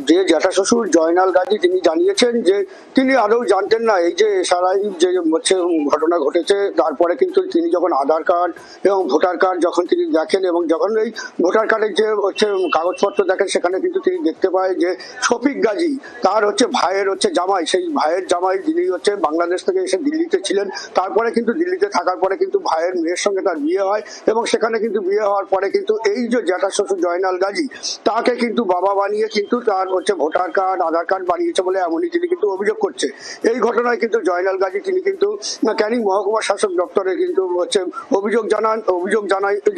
যে জ্যাঠা শ্বশুর জয়নাল গাজী তিনি জানিয়েছেন যে তিনি আদৌ জানতেন না এই যে এসআরআই যে হচ্ছে ঘটনা ঘটেছে। তারপরে কিন্তু তিনি যখন আধার কার্ড এবং ভোটার কার্ড যখন তিনি দেখেন এবং যখন এই ভোটার কার্ডের যে হচ্ছে কাগজপত্র দেখেন, সেখানে কিন্তু তিনি দেখতে পায় যে শফিক গাজী তার হচ্ছে ভাইয়ের হচ্ছে জামাই, সেই ভাইয়ের জামাই যিনি হচ্ছে বাংলাদেশ থেকে এসে দিল্লিতে ছিলেন। তারপরে কিন্তু দিল্লিতে থাকার পরে কিন্তু ভাইয়ের মেয়ের সঙ্গে তার বিয়ে হয় এবং সেখানে কিন্তু বিয়ে হওয়ার পরে কিন্তু এই যে জ্যাঠা শ্বশুর জয়নাল গাজী তাকে কিন্তু বাবা বানিয়ে কিন্তু তার হচ্ছে ভোটার কার্ড আধার কার্ড বানিয়েছে বলে এমনই তিনি কিন্তু অভিযোগ করছে। এই ঘটনায় কিন্তু জয়নাল গাজী তিনি কিন্তু ক্যানিং মহকুমা শাসক দপ্তরে কিন্তু হচ্ছে অভিযোগ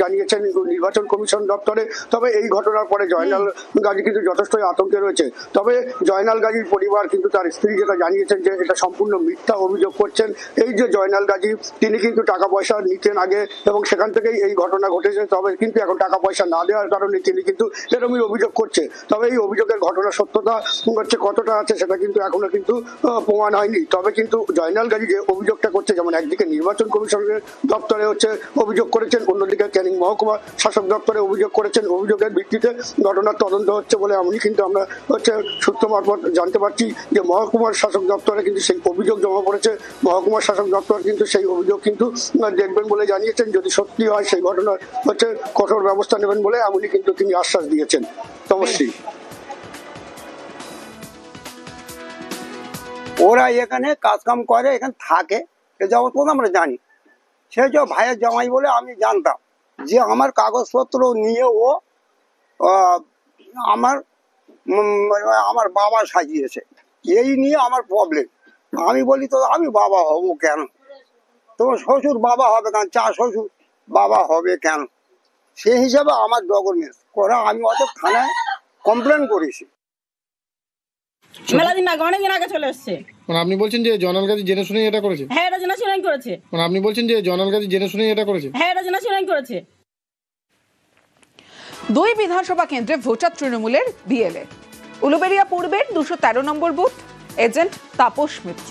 জানিয়েছেন নির্বাচন কমিশন দপ্তরে। তবে এই ঘটনার পরে জয়নাল গাজী কিন্তু যথেষ্টই আতঙ্কে রয়েছে। তবে জয়নাল গাজীর পরিবার কিন্তু তার স্ত্রী যেটা জানিয়েছেন যে এটা সম্পূর্ণ মিথ্যা অভিযোগ করছেন। এই যে জয়নাল গাজী তিনি কিন্তু টাকা পয়সা নিতেন আগে এবং সেখান থেকেই এই ঘটনা ঘটেছে। তবে কিন্তু এখন টাকা পয়সা না দেওয়ার কারণে তিনি কিন্তু এরকমই অভিযোগ করছে। তবে এই অভিযোগের ঘটনা সত্যতা হচ্ছে কতটা আছে সেটা কিন্তু এখনো কিন্তু প্রমাণ হয়নি। তবে কিন্তু জয়নাল গাজী যে অভিযোগটা করছে, যেমন একদিকে নির্বাচন কমিশনের দপ্তরে হচ্ছে অভিযোগ করেছেন, অন্যদিকে ক্যানিং মহকুমা শাসক দপ্তরে অভিযোগ করেছেন। অভিযোগের ভিত্তিতে ঘটনার তদন্ত হচ্ছে বলে এমনই কিন্তু আমরা হচ্ছে সূত্র মারফত জানতে পারছি যে মহকুমার শাসক দপ্তরে কিন্তু সেই অভিযোগ জমা পড়েছে। মহকুমার শাসক দপ্তর কিন্তু সেই অভিযোগ কিন্তু দেখবেন বলে জানিয়েছেন। যদি সত্যি হয় সেই ঘটনার হচ্ছে কঠোর ব্যবস্থা নেবেন বলে এমনই কিন্তু তিনি আশ্বাস দিয়েছেন। তমশ্রী, ওরা এখানে কাজ কাম করে, এখানে থাকে, এ যাবত আমরা জানি। সে যে ভাইয়ের জামাই বলে আমি জানতাম যে আমার কাগজপত্র নিয়ে ও আমার বাবা সাজিয়েছে, এই নিয়ে আমার প্রবলেম। আমি বলি তো আমি বাবা হব কেন, তোমার শ্বশুর বাবা হবে কেন, চা শ্বশুর বাবা হবে কেন, সেই হিসাবে আমার ডকুমেন্টস করা আমি অত থানায় কমপ্লেন করেছি। মেলা দিন আগে, অনেকদিন আগে চলে এসছে। মানে আপনি বলছেন যে জয়নাল গাজী জেনে শুনেই এটা করেছে? হ্যাঁ, এটা জেনে শুনেই করেছে। মানে আপনি বলছেন যে জয়নাল গাজী জেনে শুনেই এটা করেছে? হ্যাঁ, এটা জেনে শুনেই করেছে। 2 বিধানসভা কেন্দ্রে ভোটার তৃণমূলের বিএলএ। উলুবেড়িয়া পূর্বের 213 নম্বর বুথ, এজেন্ট তাপস মিত্র।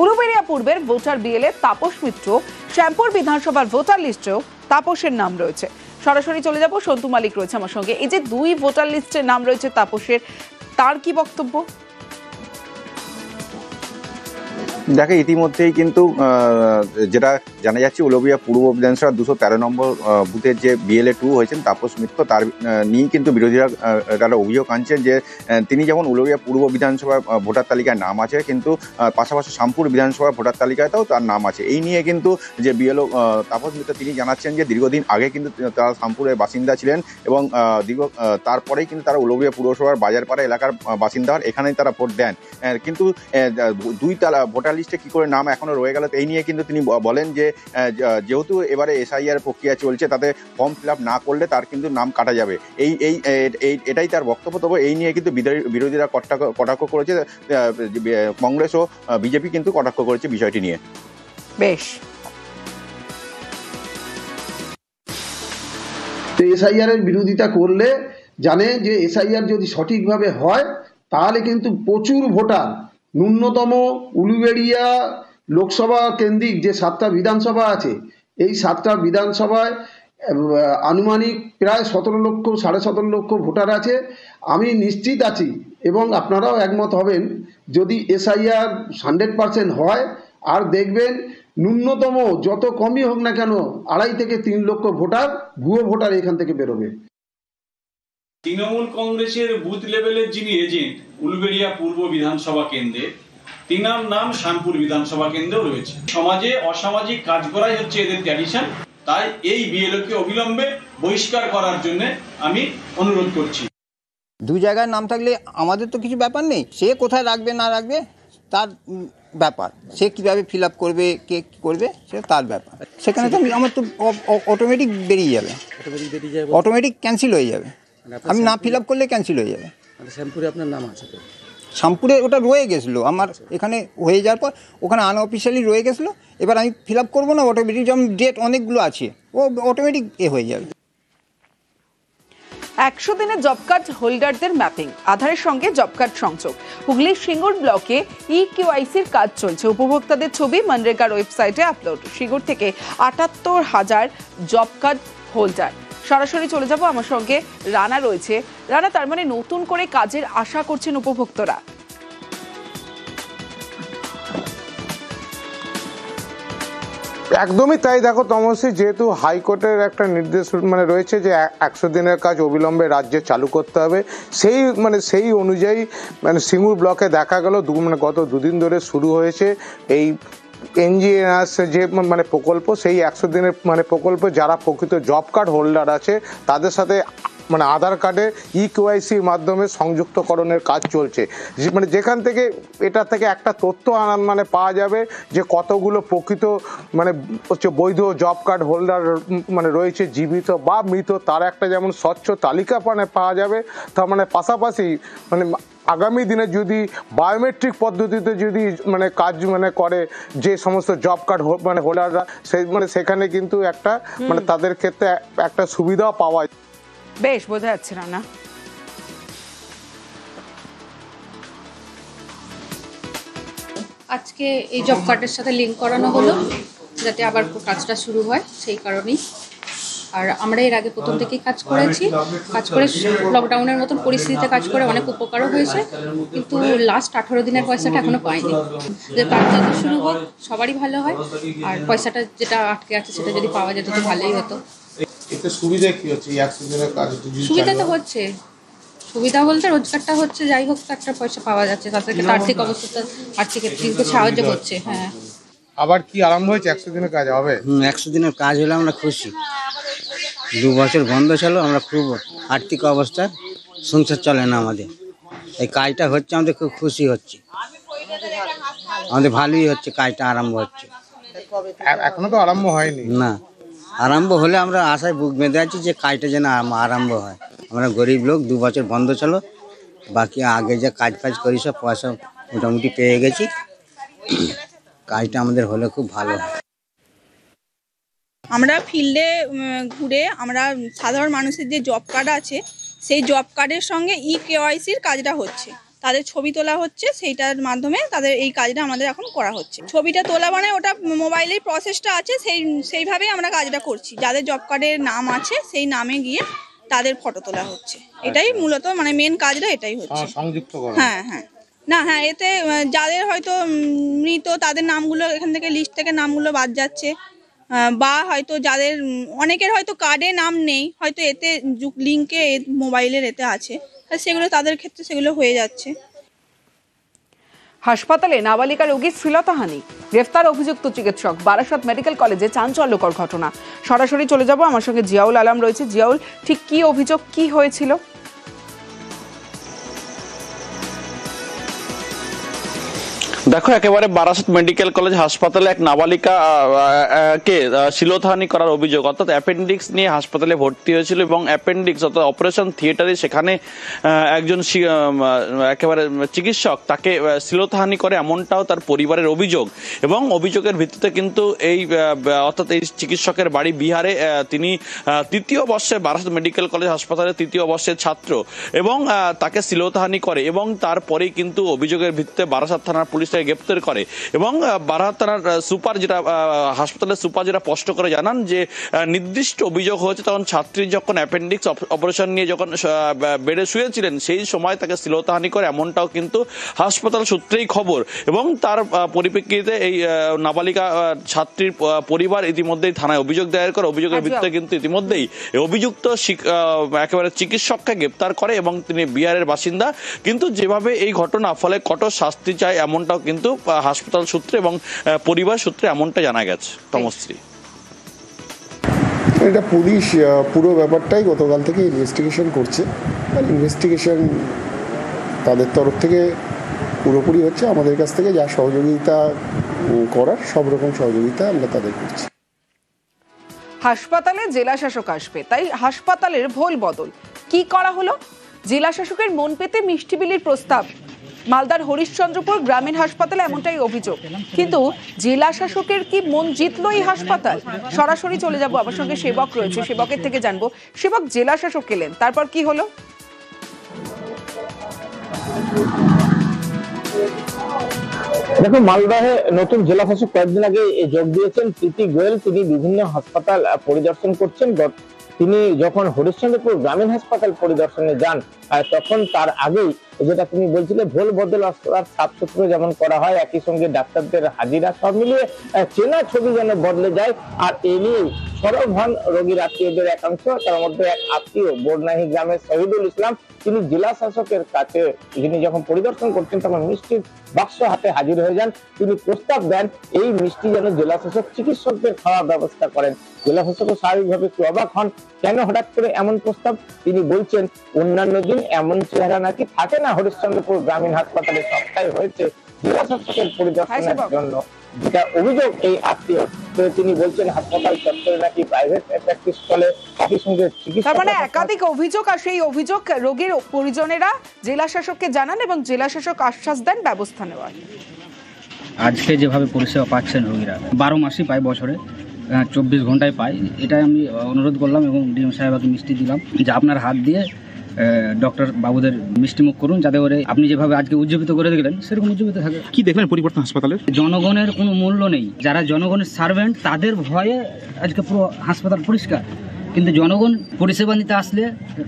উলুবেড়িয়া পূর্বের ভোটার বিএলএ তাপস মিত্র, শ্যামপুর বিধানসভার ভোটার লিস্টেও তাপসের নাম রয়েছে। সরাসরি চলে যাব, সন্তু মালিক রয়েছে আমার সঙ্গে। এই যে 2 ভোটার লিস্টের নাম রয়েছে তাপসের, তার কি বক্তব্য? দেখে ইতিমধ্যেই কিন্তু যেটা জানা যাচ্ছে উলুবেড়িয়া পূর্ব বিধানসভা 213 নম্বর বুথের যে বিএলএ 2 হয়েছেন তাপস মিত্র, তার নিয়ে কিন্তু বিরোধীরা তারা অভিযোগ আনছেন যে তিনি যেমন উলুবেড়িয়া পূর্ব বিধানসভা ভোটার তালিকায় নাম আছে, কিন্তু পাশাপাশি শ্যামপুর বিধানসভা ভোটার তালিকাতেও তার নাম আছে। এই নিয়ে কিন্তু যে বিএলও তাপস মিত্র তিনি জানাচ্ছেন যে দীর্ঘদিন আগে কিন্তু তারা শ্যামপুরের বাসিন্দা ছিলেন এবং তারপরেই কিন্তু তারা উলুবেড়িয়া পুরসভার বাজারপাড়া এলাকার বাসিন্দা হন, এখানেই তারা ভোট দেন। কিন্তু 2 ভোটার লিস্টে কি করে নাম এখনো রয়ে গেল, এই নিয়ে কিন্তু তিনি বলেন যে যেহেতু এবারে এসআইআর প্রক্রিয়া চলছে, তাতে ফর্ম ফিল আপ না করলে তার কিন্তু নাম কাটা যাবে, এটাই তার বক্তব্য। তবে এই নিয়ে কিন্তু বিরোধীরা কটাক্ষ করেছে, কংগ্রেস ও বিজেপি কিন্তু কটাক্ষ করেছে বিষয়টি নিয়ে। বেশ, এসআইআর এর বিরোধিতা করলে জানে যে এসআইআর যদি সঠিকভাবে হয় তাহলে কিন্তু প্রচুর ভোটার, ন্যূনতম উলুবেড়িয়া লোকসভা কেন্দ্রিক যে 7টা বিধানসভা আছে, এই 7টা বিধানসভায় আনুমানিক প্রায় 17 লক্ষ 17.5 লক্ষ ভোটার আছে। আমি নিশ্চিত আছি এবং আপনারাও একমত হবেন যদি এসআইআর 100% হয়, আর দেখবেন ন্যূনতম যত কমই হোক না কেন 2.5 থেকে 3 লক্ষ ভোটার, ভুয়ো ভোটার এখান থেকে বেরোবে। তৃণমূল কংগ্রেসের বুথ লেভেলের যিনি এজেন্ট উলুবেড়িয়া পূর্ব বিধানসভা কেন্দ্রে, তিনার নাম শানপুর বিধানসভা কেন্দ্রেও রয়েছে। সমাজে অসামাজিক কাজ করাই হচ্ছে এদের ট্র্যাডিশন, তাই এই বিএলওকে অবিলম্বে বহিষ্কার করার জন্য আমি অনুরোধ করছি। দু জায়গায় নাম থাকলে আমাদের তো কিছু ব্যাপার নেই, সে কোথায় রাখবে না রাখবে তার ব্যাপার, সে কীভাবে ফিল আপ করবে, কে কী করবে সে তার ব্যাপার। সেখানে তো আমার তো অটোমেটিক বেরিয়ে যাবে, অটোমেটিক ক্যান্সেল হয়ে যাবে। আমি না ফিল আপ করলে ক্যান্সেল হয়ে যাবে। শ্যামপুরে আপনার নাম আছে তো? শ্যামপুরে ওটা রয়ে গেছিলো, আমার এখানে হয়ে যাওয়ার পর ওখানে আনঅফিসিয়ালি রয়ে গেছিলো। এবার আমি ফিল আপ করবো না, অটোমেটিক যেমন ডেট অনেকগুলো আছে ও অটোমেটিক হয়ে যাবে। 100 দিনের জব কার্ড হোল্ডারদের ম্যাপিং, আধারের সঙ্গে জব কার্ড সংযোগ। হুগলির সিঙ্গুর ব্লকে ইকেওয়াইসির কাজ চলছে। উপভোক্তাদের ছবি মনরেগার ওয়েবসাইটে আপলোড। সিঙ্গুর থেকে 78,000 জব কার্ড হোল্ডার। সরাসরি চলে যাব, আমার সঙ্গে রানা রয়েছে। রানা, তার মানে নতুন করে কাজের আশা করছেন উপভোক্তরা? একদমই তাই। দেখো তমসী, যেহেতু হাইকোর্টের একটা নির্দেশ রয়েছে যে 100 দিনের কাজ অবিলম্বে রাজ্যে চালু করতে হবে, সেই অনুযায়ী সিঙ্গুর ব্লকে দেখা গেল গত দুদিন ধরে শুরু হয়েছে এই এনজিএনআরএস যে প্রকল্প। সেই 100 দিনের প্রকল্প যারা প্রকৃত জব কার্ড হোল্ডার আছে তাদের সাথে আধার কার্ডে ইকেওয়াইসির মাধ্যমে সংযুক্তকরণের কাজ চলছে। যেখান থেকে এটা থেকে একটা তথ্য পাওয়া যাবে যে কতগুলো প্রকৃত হচ্ছে বৈধ জব কার্ড হোল্ডার রয়েছে, জীবিত বা মৃত, তার একটা যেমন স্বচ্ছ তালিকা পাওয়া যাবে। তার পাশাপাশি আগামী দিনে যদি বায়োমেট্রিক পদ্ধতিতে যদি কাজ করে যে সমস্ত জব কার্ড হোল্ডাররা, সেখানে কিন্তু একটা তাদের ক্ষেত্রে একটা সুবিধাও পাওয়া। বেশ, বোঝা যাচ্ছে না। আজকে এই জব কার্ডের সাথে লিঙ্ক করানো হলো যাতে আবার কাজটা শুরু হয়, সেই কারণেই। আর আমরা এর আগে প্রথম থেকেই কাজ করেছি, কাজ করে লকডাউনের মতন পরিস্থিতিতে কাজ করে অনেক উপকারও হয়েছে, কিন্তু লাস্ট 18 দিনের পয়সাটা এখনো পাইনি। যে কাজ যত শুরু হোক সবারই ভালো হয়, আর পয়সাটা যেটা আটকে আছে সেটা যদি পাওয়া যেত তো ভালোই হতো। এতে সুবিধা কি হচ্ছে? 100 দিনের কাজ সুবিধা তো হচ্ছে, সুবিধা বলতে রোজগারটা হচ্ছে, যাই হোক একটা পয়সা পাওয়া যাচ্ছে, তার থেকে আর্থিক অবস্থা আর্থিক সাহায্য হচ্ছে। হ্যাঁ, আবার কি আরম্ভ হয়েছে? 100 দিনের কাজ হবে। 100 দিনের কাজ হলে আমরা খুশি। 2 বছর বন্ধ ছিল, আমরা খুব আর্থিক অবস্থা, সংসার চলে না আমাদের। এই কাজটা হচ্ছে আমাদের খুব খুশি হচ্ছে, আমাদের ভালোই হচ্ছে, কাজটা আরম্ভ হচ্ছে। এখনো তো আরম্ভ হয়নি। না, আরম্ভ হলে আমরা আশায় বুক বেঁধে আছি যে কাজটা যেন আরম্ভ হয়। আমরা গরিব লোক, 2 বছর বন্ধ ছিল, বাকি আগে যে কাজ করি সব পয়সা মোটামুটি পেয়ে গেছি। কাজটা আমাদের হলে খুব ভালো হয়। আমরা ফিল্ডে ঘুরে আমরা সাধারণ মানুষের যে জব কার্ড আছে সেই জব কার্ডের সঙ্গে ইকেওয়াইসির কাজটা হচ্ছে, তাদের ছবি তোলা হচ্ছে, সেইটার মাধ্যমে তাদের এই কাজটা আমাদের এখন করা হচ্ছে। ছবিটা তোলা মানে ওটা মোবাইলের প্রসেসটা আছে, সেইভাবেই আমরা কাজটা করছি। যাদের জব কার্ডের নাম আছে সেই নামে গিয়ে তাদের ফটো তোলা হচ্ছে। এটাই মূলত মেন কাজটা এটাই হচ্ছে। হ্যাঁ হ্যাঁ, না হ্যাঁ, এতে যাদের হয়তো মৃত তাদের নামগুলো এখান থেকে লিস্ট থেকে নামগুলো বাদ যাচ্ছে, বা হয়তো যাদের অনেকের হয়তো কার্ডে নাম নেই, হয়তো এতে লিঙ্কে মোবাইলের এতে আছে, সেগুলো তাদের ক্ষেত্রে সেগুলো হয়ে যাচ্ছে। হাসপাতালে নাবালিকা রোগীর শ্লীলতাহানি, গ্রেফতার অভিযুক্ত চিকিৎসক। বারাসত মেডিকেল কলেজে চাঞ্চল্যকর ঘটনা। সরাসরি চলে যাব, আমার সঙ্গে জিয়াউল আলম রয়েছে। জিয়াউল, ঠিক কি অভিযোগ, কি হয়েছিল? দেখো, একেবারে বারাসত মেডিকেল কলেজ হাসপাতালে এক নাবালিকা কে শিলতহানি করার অভিযোগ, অর্থাৎ অ্যাপেন্ডিক্স নিয়ে হাসপাতালে ভর্তি হয়েছিল এবং অ্যাপেন্ডিক্স অর্থাৎ অপারেশন থিয়েটারে সেখানে একজন একেবারে চিকিৎসক তাকে শিলতহানি করে, এমনটাও তার পরিবারের অভিযোগ। এবং অভিযোগের ভিত্তিতে কিন্তু অর্থাৎ এই চিকিৎসকের বাড়ি বিহারে, তিনি তৃতীয় বর্ষে বারাসত মেডিকেল কলেজ হাসপাতালে তৃতীয় বর্ষের ছাত্র এবং তাকে শিলতহানি করে এবং তারপরেই কিন্তু অভিযোগের ভিত্তিতে বারাসত থানার পুলিশ গ্রেপ্তার করে। এবং বারাসত থানার সুপার যেটা হাসপাতালের সুপার যেটা স্পষ্ট করে জানান যে নির্দিষ্ট অভিযোগ হয়েছে তখন ছাত্রী যখন অ্যাপেন্ডিক্স অপারেশন নিয়ে যখন বেডে শুয়েছিলেন সেই সময় তাকে শ্লীলতাহানি করে, এমনটাও কিন্তু হাসপাতাল সূত্রেই খবর। এবং তার পরিপ্রেক্ষিতে এই নাবালিকা ছাত্রীর পরিবার ইতিমধ্যেই থানায় অভিযোগ দায়ের করে। অভিযোগের ভিত্তিতে কিন্তু ইতিমধ্যেই অভিযুক্ত একেবারে চিকিৎসককে গ্রেপ্তার করে এবং তিনি বিহারের বাসিন্দা। কিন্তু যেভাবে এই ঘটনা, ফলে কঠোর শাস্তি চায় এমনটাও কিন্তু হাসপাতাল সূত্রে এবং পরিবার সূত্রে এমনটা জানা গেছে। তমশ্রী, এটা পুলিশ পুরো ব্যাপারটাই গতকাল থেকে ইনভেস্টিগেশন করছে, আর ইনভেস্টিগেশন তাদের তরফ থেকে পুরোপুরি হচ্ছে। আমাদের কাছ থেকে যা সহযোগিতা করার সব রকম সহযোগিতা আমরা তাদের করছি। হাসপাতালে জেলা শাসক আসবে, তাই হাসপাতালের ভোল বদল কি করা হলো? জেলা শাসকের মন পেতে মিষ্টি বিলির প্রস্তাব। মালদার হরিশ্চন্দ্রপুর গ্রামীণ হাসপাতালে এমনটাই অভিযোগ, কিন্তু জেলা শাসকের কি মন জিতলো এই হাসপাতাল? সরাসরি চলে যাব, আমার সঙ্গে সেবক রয়েছে, সেবকের থেকে জানবো। সেবক, জেলা শাসক এলেন, তারপর কি হলো? দেখো, মালদাহে নতুন জেলা শাসক কয়েকদিন আগে যোগ দিয়েছেন প্রীতি গোয়েল। তিনি বিভিন্ন হাসপাতাল পরিদর্শন করছেন। তিনি যখন হরিশ্চন্দ্রপুর গ্রামীণ হাসপাতাল পরিদর্শনে যান তখন তার আগেই যেটা তুমি বলছিলে ভোল বদল সাফ সূত্র যেমন করা হয়, একই সঙ্গে ডাক্তারদের হাজিরা, সব মিলিয়ে চেনা ছবি যেন বদলে যায়। আর এ নিয়েই সরব হন রোগীর আত্মীয়দের একাংশ। তার মধ্যে এক আত্মীয় বর্ণাহী গ্রামের শহীদুল ইসলাম, তিনি জেলা শাসকের কাছে যিনি যখন পরিদর্শন করছেন তখন মিষ্টির বাক্স হাতে হাজির হয়ে যান। তিনি প্রস্তাব দেন এই মিষ্টি যেন জেলা শাসক চিকিৎসকদের খাওয়ার ব্যবস্থা করেন। জেলা শাসকও স্বাভাবিকভাবে একটু অবাক হন, কেন হঠাৎ করে এমন প্রস্তাব। তিনি বলছেন অন্যান্য দিন এমন চেহারা নাকি থাকে না হরিশ্চন্দ্রপুর গ্রামীণ হাসপাতালে, সবটাই হয়েছে জেলা শাসকের পরিদর্শনের জন্য, যেটা অভিযোগ এই আত্মীয়। তিনি বলছেন হাসপাতাল চত্বরে নাকি প্রাইভেট প্র্যাকটিস চলে, একই সঙ্গে চিকিৎসা। তার মানে একাধিক অভিযোগ, আর সেই অভিযোগ রোগীর পরিজনেরা জেলা শাসককে জানান এবং জেলা শাসক আশ্বাস দেন ব্যবস্থা নেওয়ার। আজকে যেভাবে পরিষেবা পাচ্ছেন রোগীরা, 12 মাসই পায়, বছরে 24 ঘন্টায় পায়, এটাই আমি অনুরোধ করলাম এবং ডিএম সাহেবকে মিষ্টি দিলাম যে আপনার হাত দিয়ে ডক্টর বাবুদের মিষ্টিমুখ করুন, যাতে করে আপনি যেভাবে আজকে উজ্জীবিত করে দিলেন সেরকম উজ্জীবিত থাকে। কি দেখলেন পরিবর্তন হাসপাতালের? জনগণের কোনো মূল্য নেই, যারা জনগণের সার্ভেন্ট তাদের ভয়ে আজকে পুরো হাসপাতাল পরিষ্কার, কিন্তু জনগণ পরিষেবা নিতে আসলে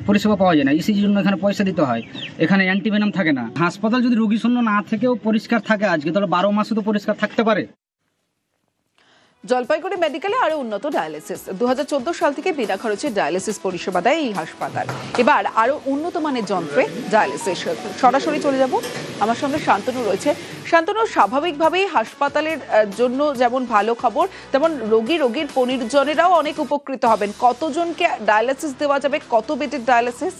পরিষেবা পাওয়া যায় না। ইসিজির জন্য এখানে পয়সা দিতে হয়, এখানে অ্যান্টিভেনাম থাকে না। হাসপাতাল যদি রোগী শূন্য না থেকেও পরিষ্কার থাকে আজকে, তাহলে 12 মাসে তো পরিষ্কার থাকতে পারে। জলপাইগুড়ি মেডিকেলে আরো উন্নত ডায়ালিসিস। 2014 সাল থেকে বিনা খরচে ডায়ালিসিস পরিষেবা দেয় এই হাসপাতাল। এবার আরো উন্নত মানের যন্ত্রে ডায়ালিসিস। সরাসরি চলে যাব, আমার সঙ্গে শান্তনু রয়েছে। শান্তনু, স্বাভাবিকভাবেই হাসপাতালের জন্য যেমন ভালো খবর, তেমন রোগীর পরিজনেরাও অনেক উপকৃত হবেন। কতজনকে ডায়ালিসিস দেওয়া যাবে, কত বেডের ডায়ালিসিস?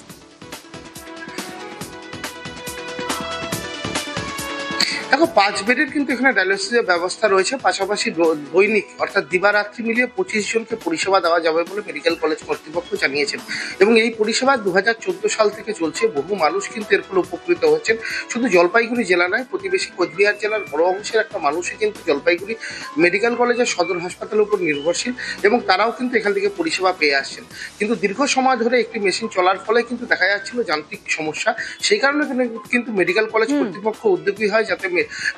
দেখো, 5 বেডের কিন্তু এখানে ডায়ালিসিসের ব্যবস্থা রয়েছে। পাশাপাশি দৈনিক অর্থাৎ দিবারাত্রি মিলিয়ে 25 জনকে পরিষেবা দেওয়া যাবে বলে মেডিকেল কলেজ কর্তৃপক্ষ জানিয়েছেন। এবং এই পরিষেবা 2014 সাল থেকে চলছে। বহু মানুষ কিন্তু এর ফলে উপকৃত হচ্ছেন। শুধু জলপাইগুড়ি জেলা নয়, প্রতিবেশী কোচবিহার জেলার বড় অংশের একটা মানুষই কিন্তু জলপাইগুড়ি মেডিকেল কলেজের সদর হাসপাতালের উপর নির্ভরশীল এবং তারাও কিন্তু এখান থেকে পরিষেবা পেয়ে আসছেন। কিন্তু দীর্ঘ সময় ধরে একটি মেশিন চলার ফলে কিন্তু দেখা যাচ্ছিল যান্ত্রিক সমস্যা। সেই কারণে কিন্তু মেডিকেল কলেজ কর্তৃপক্ষ উদ্যোগী হয় যাতে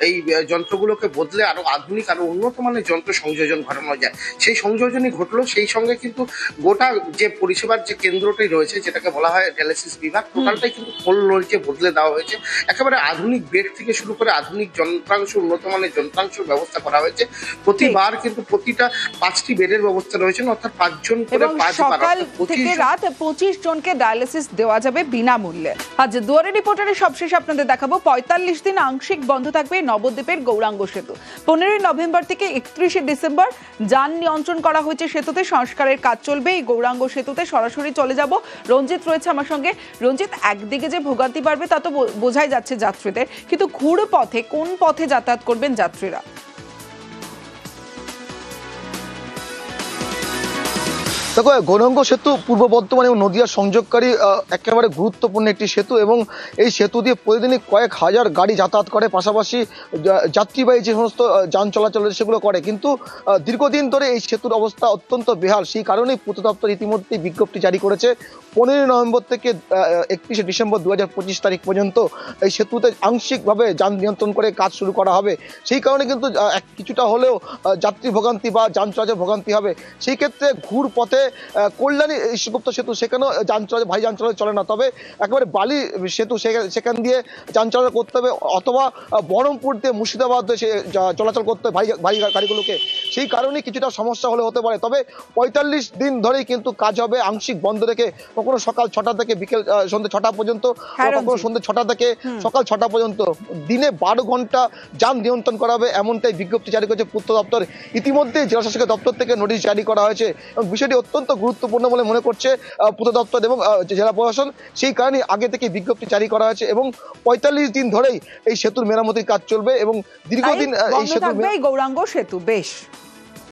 এই যন্ত্রগুলোকে বদলে আরো আধুনিক, আরো উন্নত মানের যন্ত্র সংযোজন ঘটানো যায়। সেই সংযোজনই ঘটলো। সেই সঙ্গে কিন্তু গোটা যে পরিষেবার যে কেন্দ্রটাই রয়েছে, যেটাকে বলা হয় ডায়ালিসিস বিভাগ, টোটালটাই কিন্তু ফুল লঞ্চে বদলে দেওয়া হয়েছে। একেবারে আধুনিক বেড থেকে শুরু করে আধুনিক যন্ত্রাংশ, উন্নত মানের যন্ত্রাংশ ব্যবস্থা করা হয়েছে। প্রতিবার কিন্তু প্রতিটা 5টি বেডের ব্যবস্থা রয়েছে, অর্থাৎ 5 জন করে, 5 সকাল থেকে রাত 25 জনকে ডায়ালিসিস দেওয়া যাবে বিনামূল্যে। আজ দুয়ারে রিপোর্টারে সবশেষ আপনাদের দেখাবো 45 দিন আংশিক বন্ধ থাকবে নবদ্বীপের গৌরাঙ্গ সেতু। 15 নভেম্বর থেকে 31 ডিসেম্বর যান নিয়ন্ত্রণ করা হয়েছে সেতুতে। সংস্কারের কাজ চলবে এই গৌরাঙ্গ সেতুতে। সরাসরি চলে যাব, রঞ্জিত রয়েছে আমার সঙ্গে। রঞ্জিত, একদিকে যে ভোগান্তি বাড়বে তা তো বোঝাই যাচ্ছে যাত্রীদের, কিন্তু ঘুর পথে কোন পথে যাতায়াত করবেন যাত্রীরা? দেখো, গৌরাঙ্গ সেতু পূর্ব বর্ধমান এবং নদিয়া সংযোগকারী একেবারে গুরুত্বপূর্ণ একটি সেতু এবং এই সেতু দিয়ে প্রতিদিনই কয়েক হাজার গাড়ি যাতায়াত করে, পাশাপাশি যাত্রীবাহী যে সমস্ত যান চলাচল সেগুলো করে। কিন্তু দীর্ঘদিন ধরে এই সেতুর অবস্থা অত্যন্ত বেহাল। সেই কারণেই পূর্ত দপ্তর ইতিমধ্যেই বিজ্ঞপ্তি জারি করেছে 15 নভেম্বর থেকে 31 ডিসেম্বর 2025 তারিখ পর্যন্ত এই সেতুতে আংশিকভাবে যান নিয়ন্ত্রণ করে কাজ শুরু করা হবে। সেই কারণে কিন্তু কিছুটা হলেও যাত্রী ভোগান্তি বা যান চলাচল ভোগান্তি হবে। সেই ক্ষেত্রে ঘুর পথে কল্যাণী ইস্যুগুপ্ত সেতু, সেখানেও যান চলাচল ভারী যান চলাচল চলে না, তবে একেবারে বালি সেতু সেখান দিয়ে যান চলাচল করতে হবে, অথবা বহরমপুর দিয়ে মুর্শিদাবাদ চলাচল করতে হবে ভারী গাড়িগুলোকে। সেই কারণে কিছুটা সমস্যা হলে হতে পারে। তবে 45 দিন ধরেই কিন্তু কাজ হবে আংশিক বন্ধ রেখে, কখনো সকাল 6টা থেকে বিকেল সন্ধ্যে 6টা পর্যন্ত, কখনো সন্ধ্যে 6টা থেকে সকাল 6টা পর্যন্ত, দিনে 12 ঘন্টা যান নিয়ন্ত্রণ করা হবে, এমনটাই বিজ্ঞপ্তি জারি করেছে পূর্ত দপ্তর। ইতিমধ্যে জেলা শাসকের দপ্তর থেকে নোটিশ জারি করা হয়েছে এবং বিষয়টি অত্যন্ত গুরুত্বপূর্ণ বলে মনে করছে পূর্ত দপ্তর এবং জেলা প্রশাসন। সেই কারণে আগে থেকে বিজ্ঞপ্তি জারি করা হয়েছে এবং 45 দিন ধরেই এই সেতুর মেরামতির কাজ চলবে এবং দীর্ঘদিন এই সেতু গৌরাঙ্গ সেতু। বেশ।